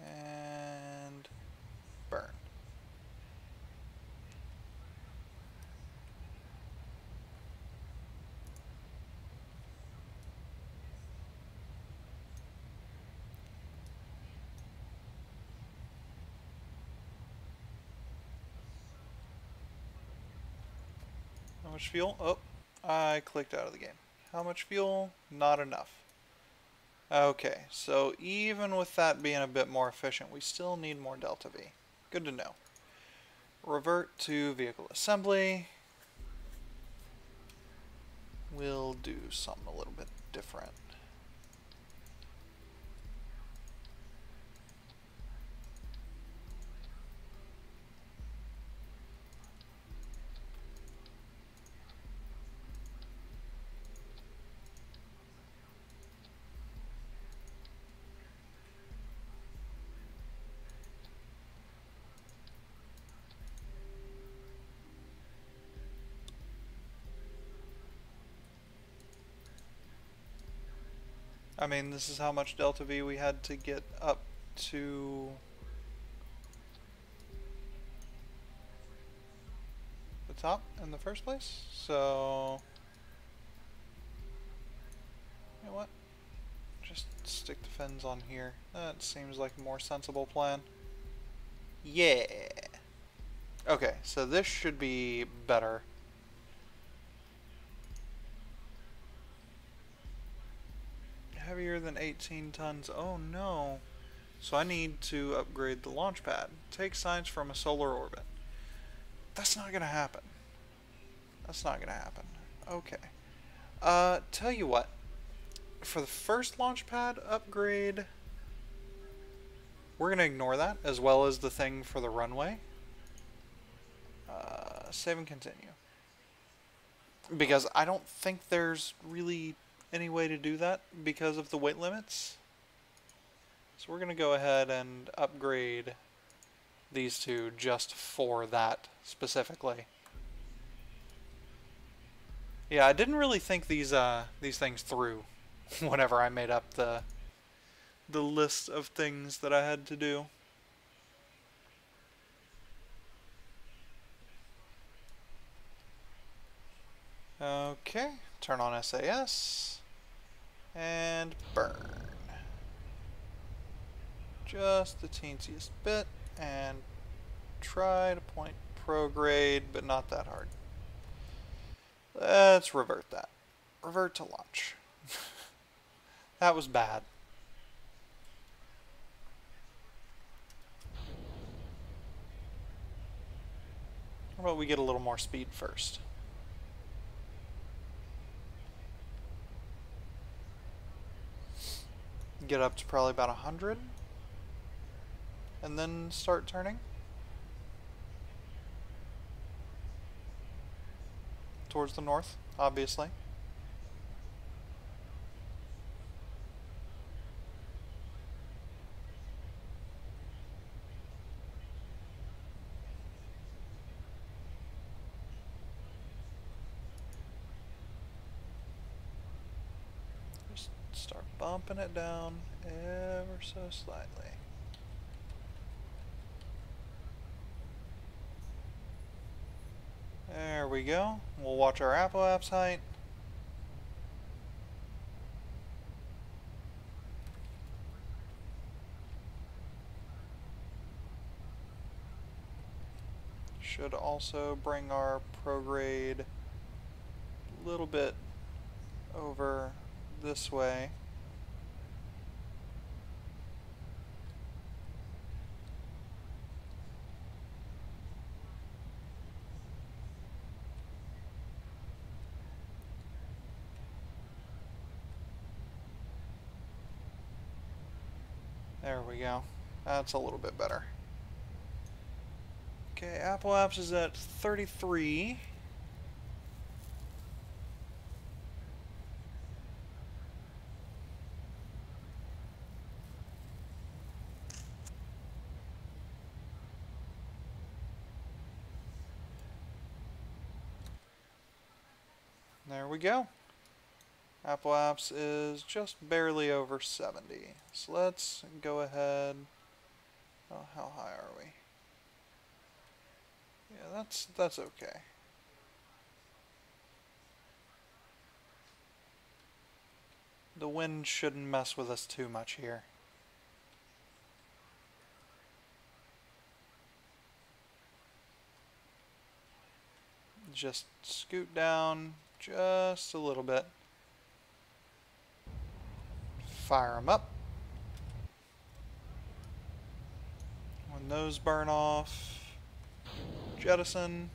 And burn. How much fuel? Oh, I clicked out of the game. How much fuel? Not enough. Okay, so even with that being a bit more efficient, we still need more delta V. Good to know. Revert to vehicle assembly. we'll do something a little bit different. I mean, this is how much delta V we had to get up to the top in the first place. So, you know what? Just stick the fins on here. That seems like a more sensible plan. Yeah. Okay, so this should be better. Heavier than 18 tons. Oh no. So I need to upgrade the launch pad. Take science from a solar orbit. That's not gonna happen. That's not gonna happen. Okay. Tell you what. For the first launch pad upgrade, we're gonna ignore that, as well as the thing for the runway. Save and continue. Because I don't think there's really any way to do that because of the weight limits. So we're going to go ahead and upgrade these two just for that specifically. Yeah, I didn't really think these things through whenever I made up the list of things that I had to do. Okay, turn on SAS and burn. Just the teensiest bit, and try to point prograde, but not that hard. Let's revert that. Revert to launch. That was bad. How about we get a little more speed first? Get up to probably about 100. And then start turning. Towards the north, obviously. Just start bumping it down ever so slightly. There we go. We'll watch our apoapse height. Should also bring our prograde a little bit over this way. There we go. That's a little bit better. Okay, apoapse is at 33. There we go. Apoapse is just barely over 70. So let's go ahead. Oh, how high are we? Yeah, that's okay. The wind shouldn't mess with us too much here. Just scoot down just a little bit. Fire them up. When those burn off, jettison.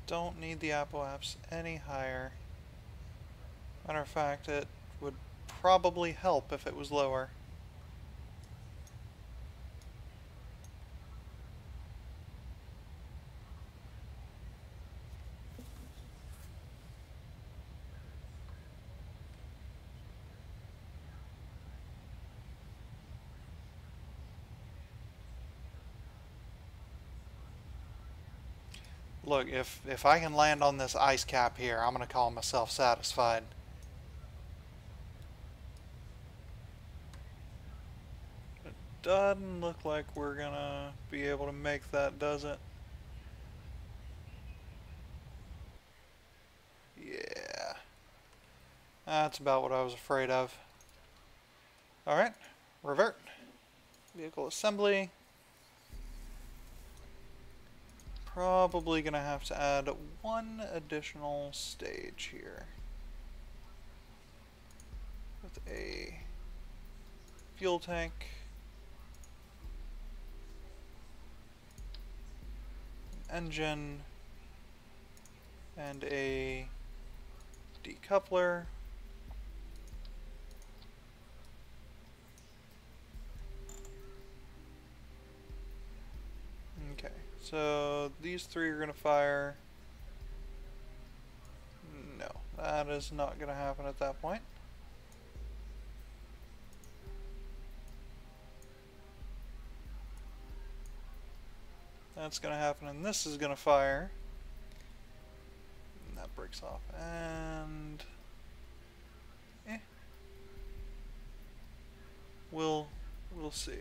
don't need the apoaps any higher. Matter of fact, it would probably help if it was lower. Look, if I can land on this ice cap here, I'm going to call myself satisfied. It doesn't look like we're going to be able to make that, does it? Yeah. That's about what I was afraid of. Alright, revert. Vehicle assembly. Probably going to have to add one additional stage here. With a fuel tank. Engine. And a decoupler. Okay, so these three are going to fire. No, that is not going to happen at that point. That's going to happen, and this is going to fire. And that breaks off, and we'll see.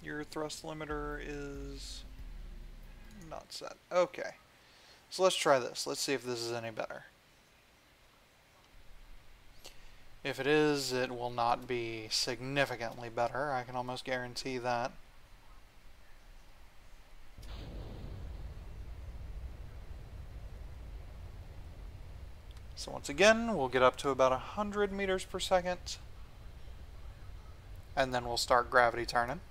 Your thrust limiter is not set. Okay, so let's try this. Let's see if this is any better. If it is, it will not be significantly better. I can almost guarantee that. So once again, we'll get up to about 100 meters per second, and then we'll start gravity turning.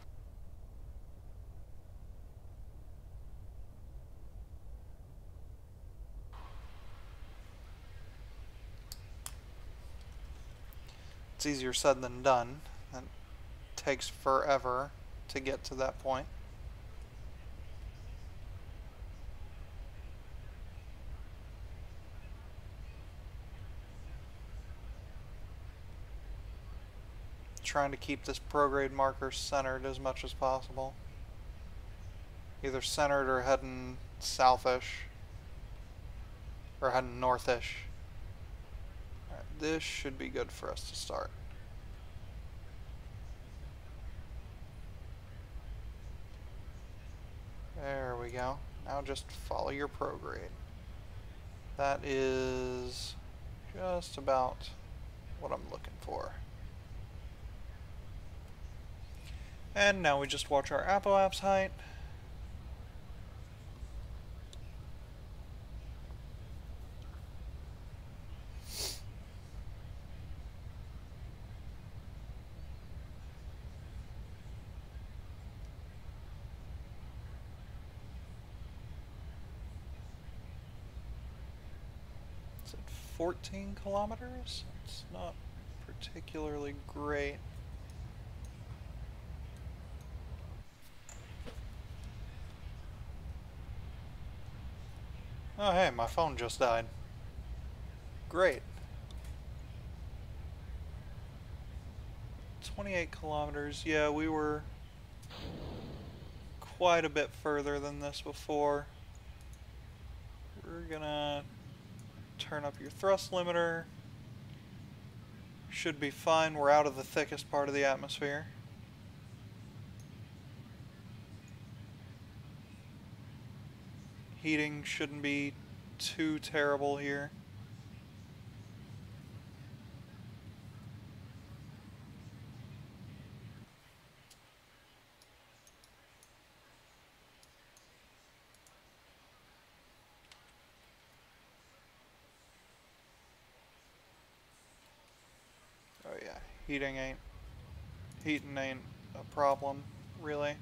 It's easier said than done. It takes forever to get to that point. Trying to keep this prograde marker centered as much as possible. Either centered or heading southish. Or heading northish. Alright, this should be good for us to start. There we go. Now just follow your prograde. That is just about what I'm looking for. And now we just watch our apoapse height. It's at 14 kilometers. It's not particularly great. Oh hey, my phone just died. Great. 28 kilometers. Yeah, we were quite a bit further than this before. We're gonna turn up your thrust limiter. Should be fine. We're out of the thickest part of the atmosphere. Heating shouldn't be too terrible here. Oh yeah, heating ain't a problem, really.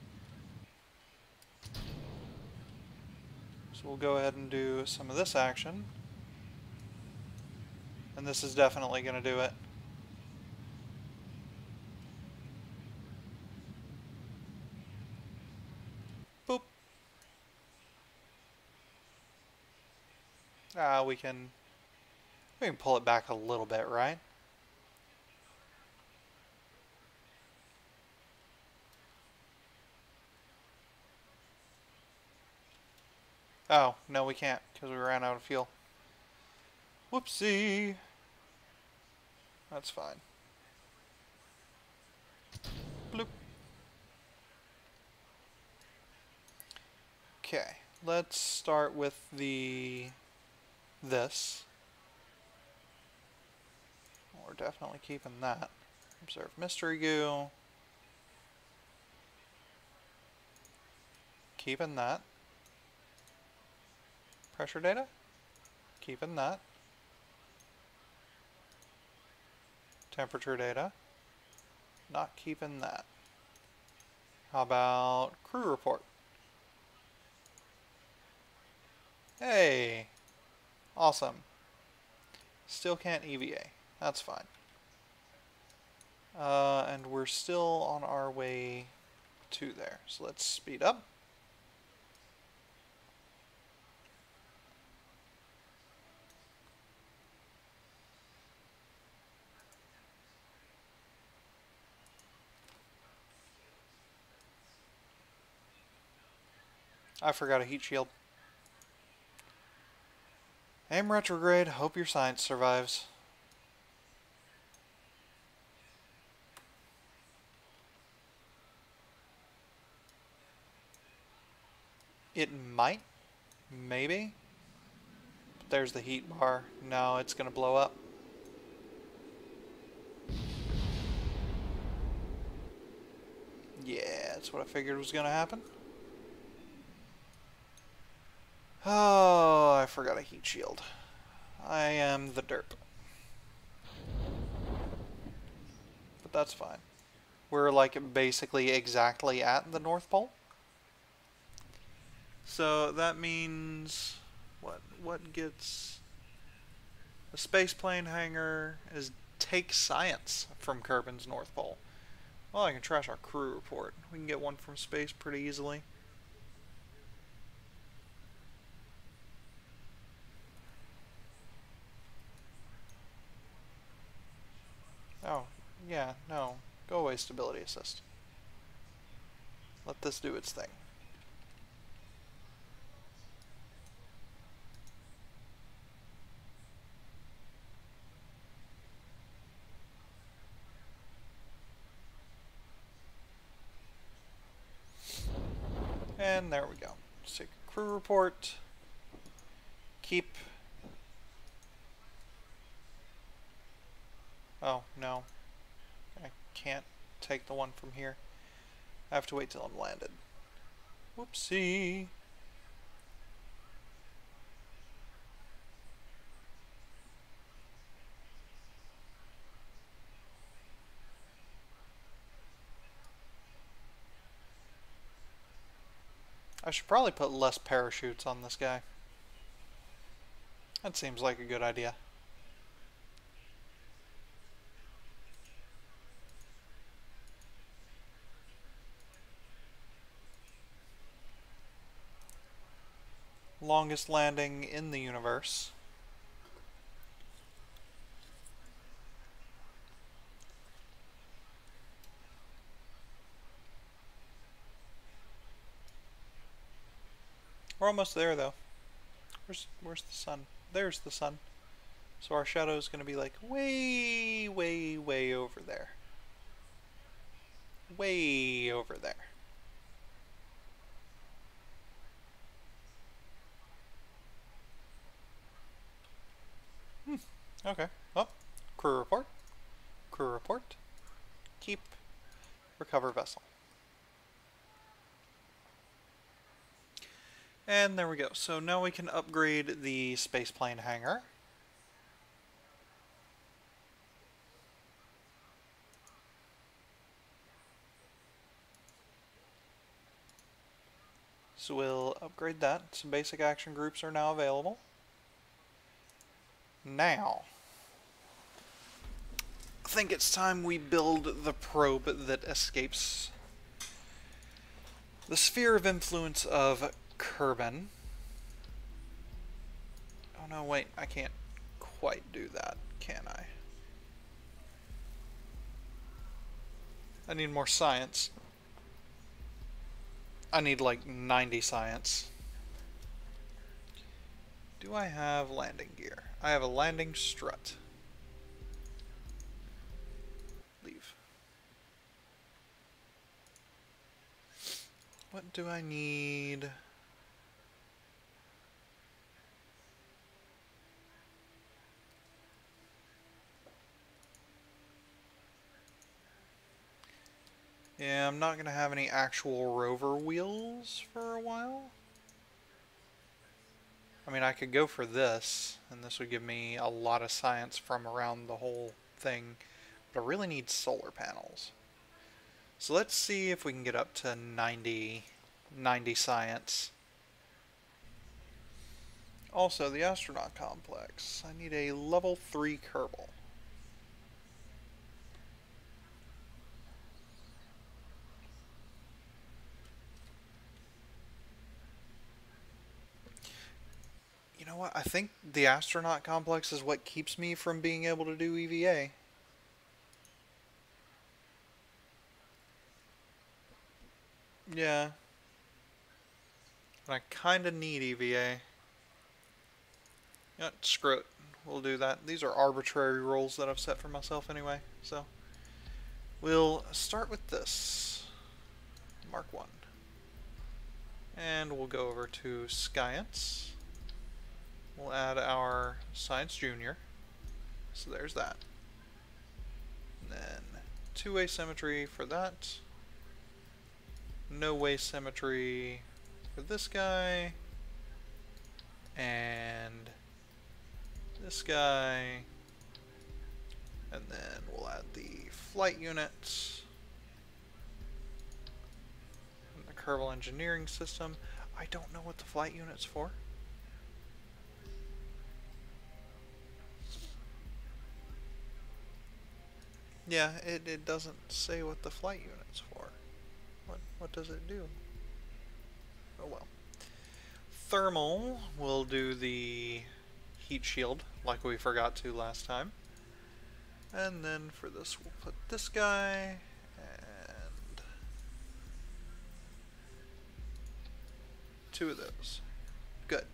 So we'll go ahead and do some of this action. And this is definitely going to do it. Boop. We can pull it back a little bit, right? Oh, no we can't, because we ran out of fuel. Whoopsie! That's fine. Bloop. Okay, let's start with this. We're definitely keeping that. Observe mystery goo. Keeping that. Pressure data. Keeping that. Temperature data. Not keeping that. How about crew report? Hey! Awesome. Still can't EVA. That's fine. And we're still on our way to there. So let's speed up. I forgot a heat shield. Aim retrograde. Hope your science survives. It might. Maybe. But there's the heat bar. No, it's going to blow up. Yeah, that's what I figured was going to happen. Oh, I forgot a heat shield. I am the derp. But that's fine. We're like basically exactly at the North Pole. So that means what gets a spaceplane hangar is take science from Kerbin's North Pole. Well, I can trash our crew report. We can get one from space pretty easily. Oh, yeah, no. Go away, stability assist. Let this do its thing. And there we go. Take a crew report. Keep. Oh, no. I can't take the one from here. I have to wait till I'm landed. Whoopsie. I should probably put less parachutes on this guy. That seems like a good idea. Longest landing in the universe. We're almost there though. Where's the sun? There's the sun. So our shadow is going to be like way, way, way over there. Way over there. Okay. Oh, crew report. Crew report. Keep. Recover vessel. And there we go. So now we can upgrade the spaceplane hangar. So we'll upgrade that. Some basic action groups are now available. Now, I think it's time we build the probe that escapes the sphere of influence of Kerbal. Oh no, wait, I can't quite do that, can I? I need more science. I need like 90 science. Do I have landing gear? I have a landing strut. Leave. What do I need? Yeah, I'm not going to have any actual rover wheels for a while. I mean, I could go for this, and this would give me a lot of science from around the whole thing, but I really need solar panels. So let's see if we can get up to 90 science. Also, the astronaut complex. I need a level 3 Kerbal. You know what? I think the astronaut complex is what keeps me from being able to do EVA. Yeah. I kind of need EVA. Yeah, screw it. We'll do that. These are arbitrary roles that I've set for myself anyway, so we'll start with this. Mark 1. And we'll go over to Science. We'll add our Science Junior. So there's that. And then two-way symmetry for that. No-way symmetry for this guy. And this guy. And then we'll add the flight units. And the Kerbal engineering system. I don't know what the flight unit's for. Yeah, it doesn't say what the flight unit's for. What does it do? Oh well. Thermal, we'll do the heat shield like we forgot to last time. And then for this we'll put this guy and two of those. Good.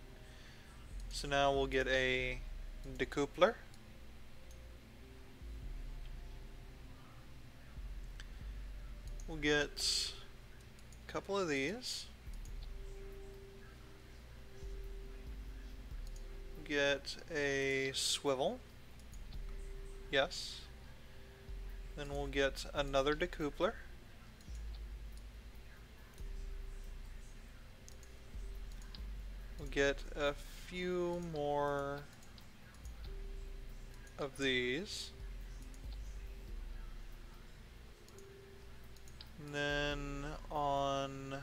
So now we'll get a decoupler. We'll get a couple of these. Get a swivel. Yes. Then we'll get another decoupler. We'll get a few more of these. And then on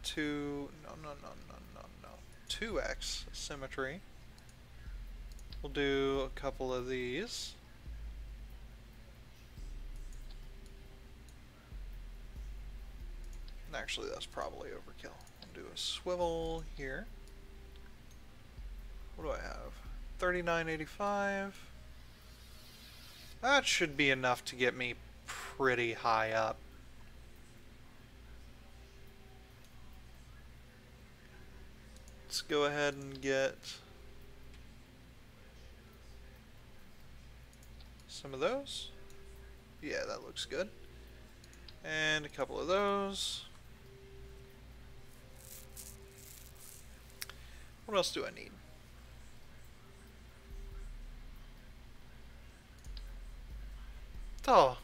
to, no, 2x symmetry, we'll do a couple of these. And actually, that's probably overkill. We'll do a swivel here. What do I have? 3985. That should be enough to get me pretty high up. Let's go ahead and get some of those. Yeah, that looks good. And a couple of those. What else do I need? Oh,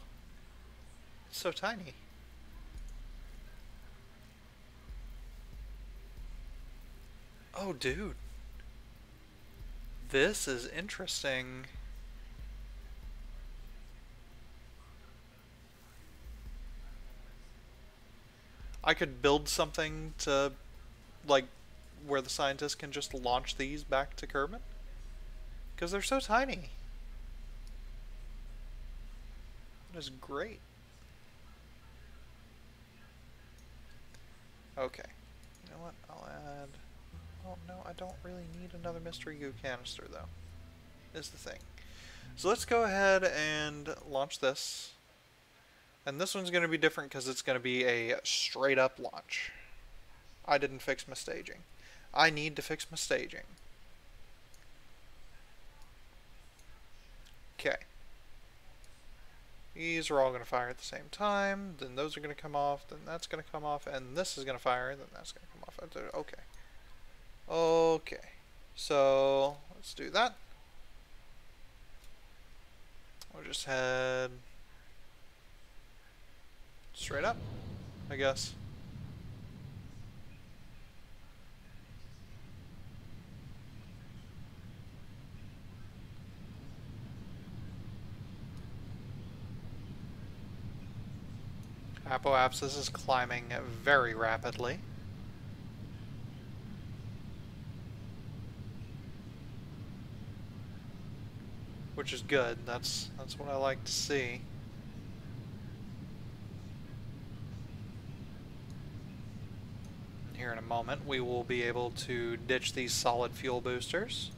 it's so tiny. Oh, dude. This is interesting. I could build something to, like, where the scientists can just launch these back to Kerbin. Because they're so tiny. That is great. Okay. You know what? I'll add... Oh, no, I don't really need another mystery goo canister, though. Is the thing. So let's go ahead and launch this. And this one's going to be different because it's going to be a straight up launch. I didn't fix my staging. I need to fix my staging. Okay. These are all going to fire at the same time. Then those are going to come off. Then that's going to come off. And this is going to fire. Then that's going to come off. Okay. Okay. So let's do that. We'll just head straight up, I guess. Apoapsis is climbing very rapidly. Which is good. That's what I like to see. Here in a moment, we will be able to ditch these solid fuel boosters.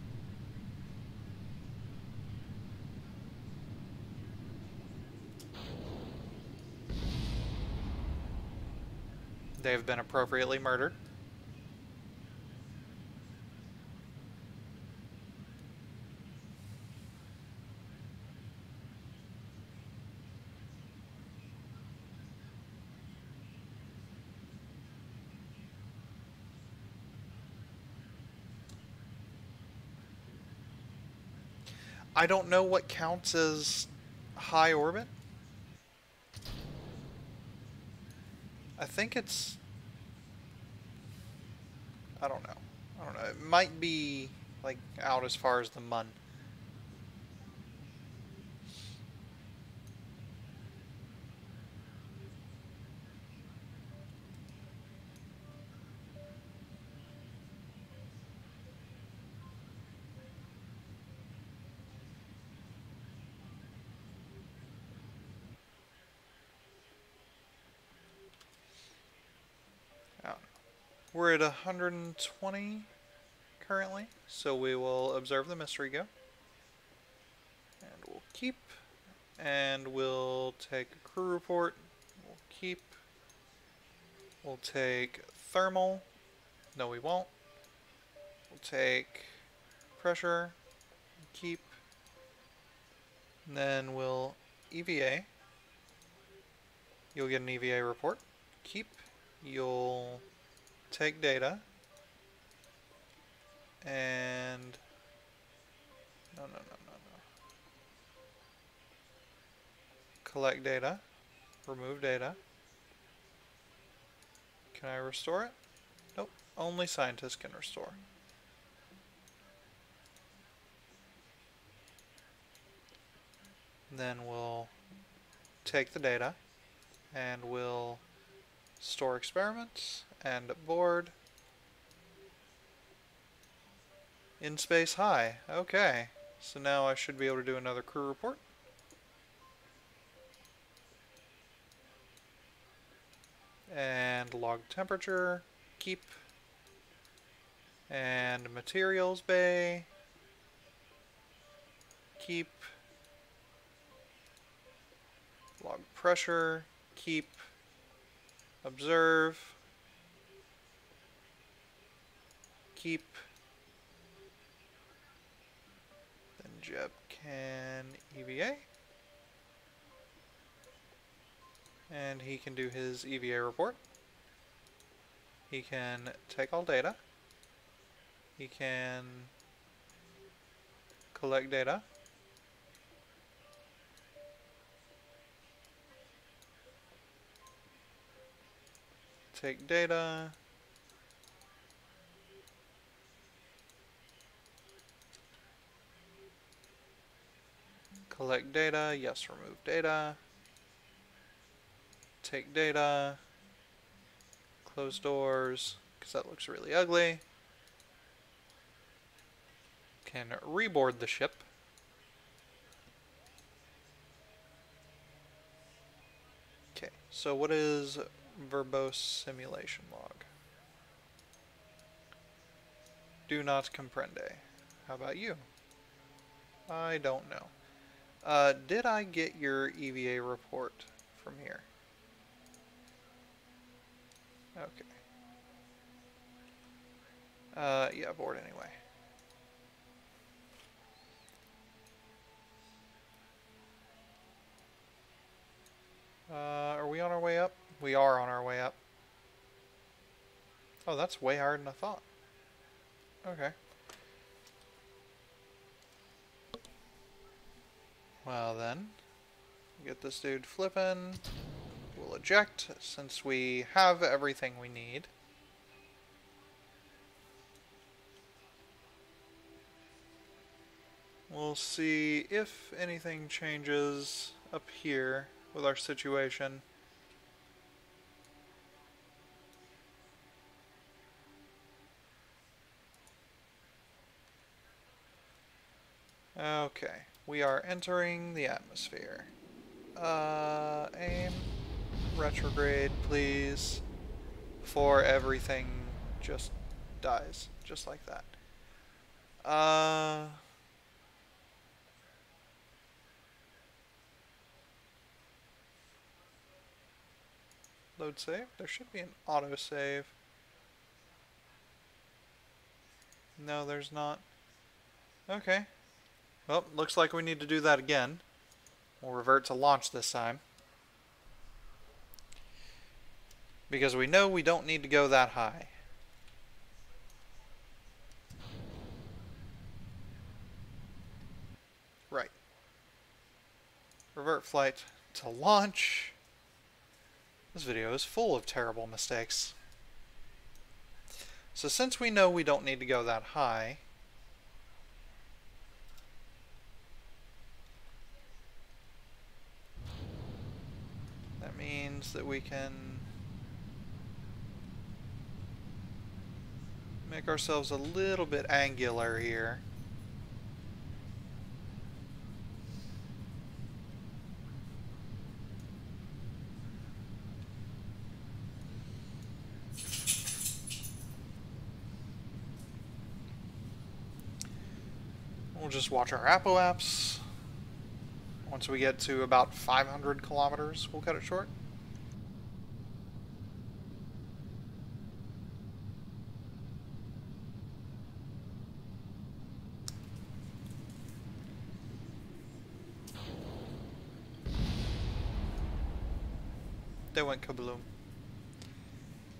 They have been appropriately murdered. I don't know what counts as high orbit. I think it's... I don't know. I don't know. It might be, like, out as far as the Mun. We're at 120 currently, so we will observe the mystery go. And we'll keep. And we'll take a crew report. We'll keep. We'll take thermal. No, we won't. We'll take pressure. Keep. And then we'll EVA. You'll get an EVA report. Keep. You'll take data. And... No. Collect data. Remove data. Can I restore it? Nope. Only scientists can restore. Then we'll take the data and we'll store experiments and board. In space high. Okay. So now I should be able to do another crew report. And log temperature. Keep. And materials bay. Keep. Log pressure. Keep. Observe. Keep. Then Jeb can EVA. And he can do his EVA report. He can take all data. He can collect data. Take data. Collect data. Yes, remove data. Take data. Close doors, because that looks really ugly. Can reboard the ship. Okay, so what is verbose simulation log? Do not comprende. How about you? I don't know. Did I get your EVA report from here? Okay. Yeah, board anyway. Are we on our way up? We are on our way up. Oh, that's way harder than I thought. Okay. Well then, get this dude flipping. We'll eject since we have everything we need. We'll see if anything changes up here with our situation. Okay, we are entering the atmosphere. Aim. Retrograde, please. Before everything just dies. Just like that. Load save? There should be an auto save. No, there's not. Okay. Well, looks like we need to do that again. We'll revert to launch this time. Because we know we don't need to go that high. Right. Revert flight to launch. This video is full of terrible mistakes. So since we know we don't need to go that high, that means that we can make ourselves a little bit angular here. We'll just watch our apo-apps. Once we get to about 500 kilometers, we'll cut it short. They went kabloom.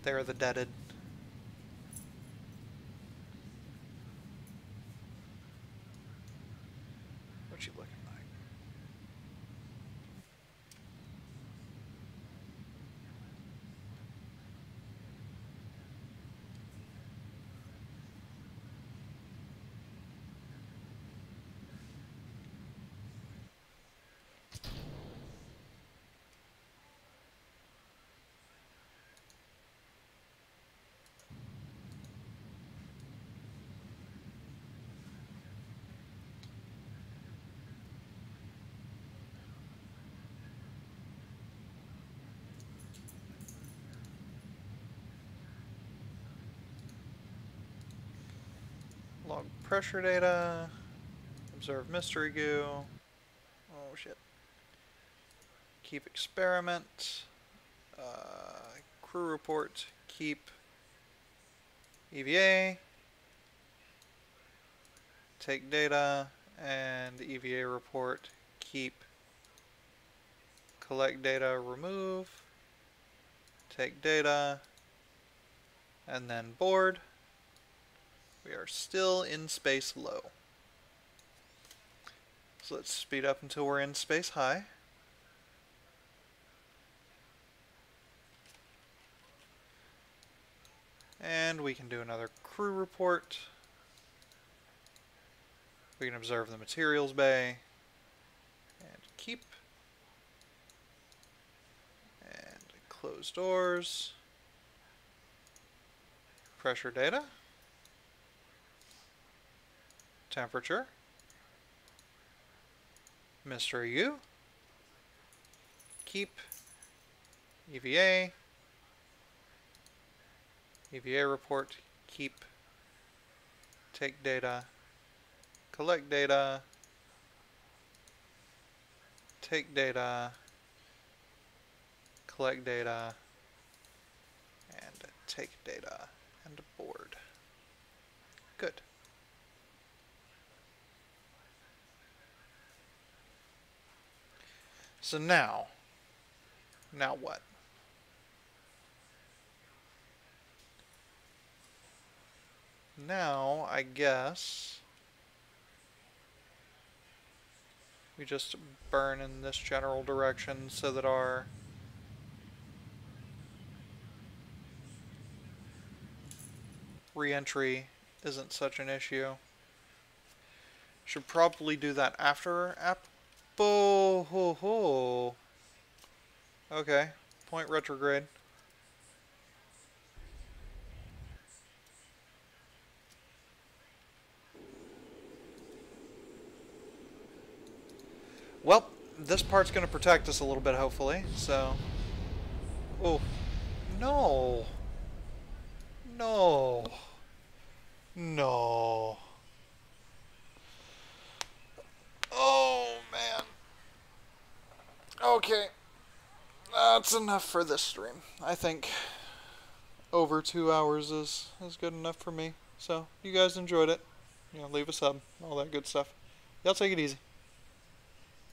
They are the deaded. What you looking like? Log pressure data. Observe mystery goo. Oh shit. Keep experiment. Crew report. Keep EVA. Take data. And EVA report. Keep. Collect data. Remove. Take data. And then board. We are still in space low. So let's speed up until we're in space high. And we can do another crew report. We can observe the materials bay. And keep. And close doors. pressure data, temperature, Mr. U, keep, EVA, EVA report, keep, take data, collect data, take data, collect data, and take data, and board. Good. So now what? Now, I guess we just burn in this general direction so that our re-entry isn't such an issue. Should probably do that after Apple. Ho ho. Okay, point retrograde. Well, this part's going to protect us a little bit, hopefully, so... Oh. No. No. No. Oh, man. Okay. That's enough for this stream. I think over 2 hours is good enough for me. So, you guys enjoyed it. You know, leave a sub, all that good stuff. Y'all take it easy.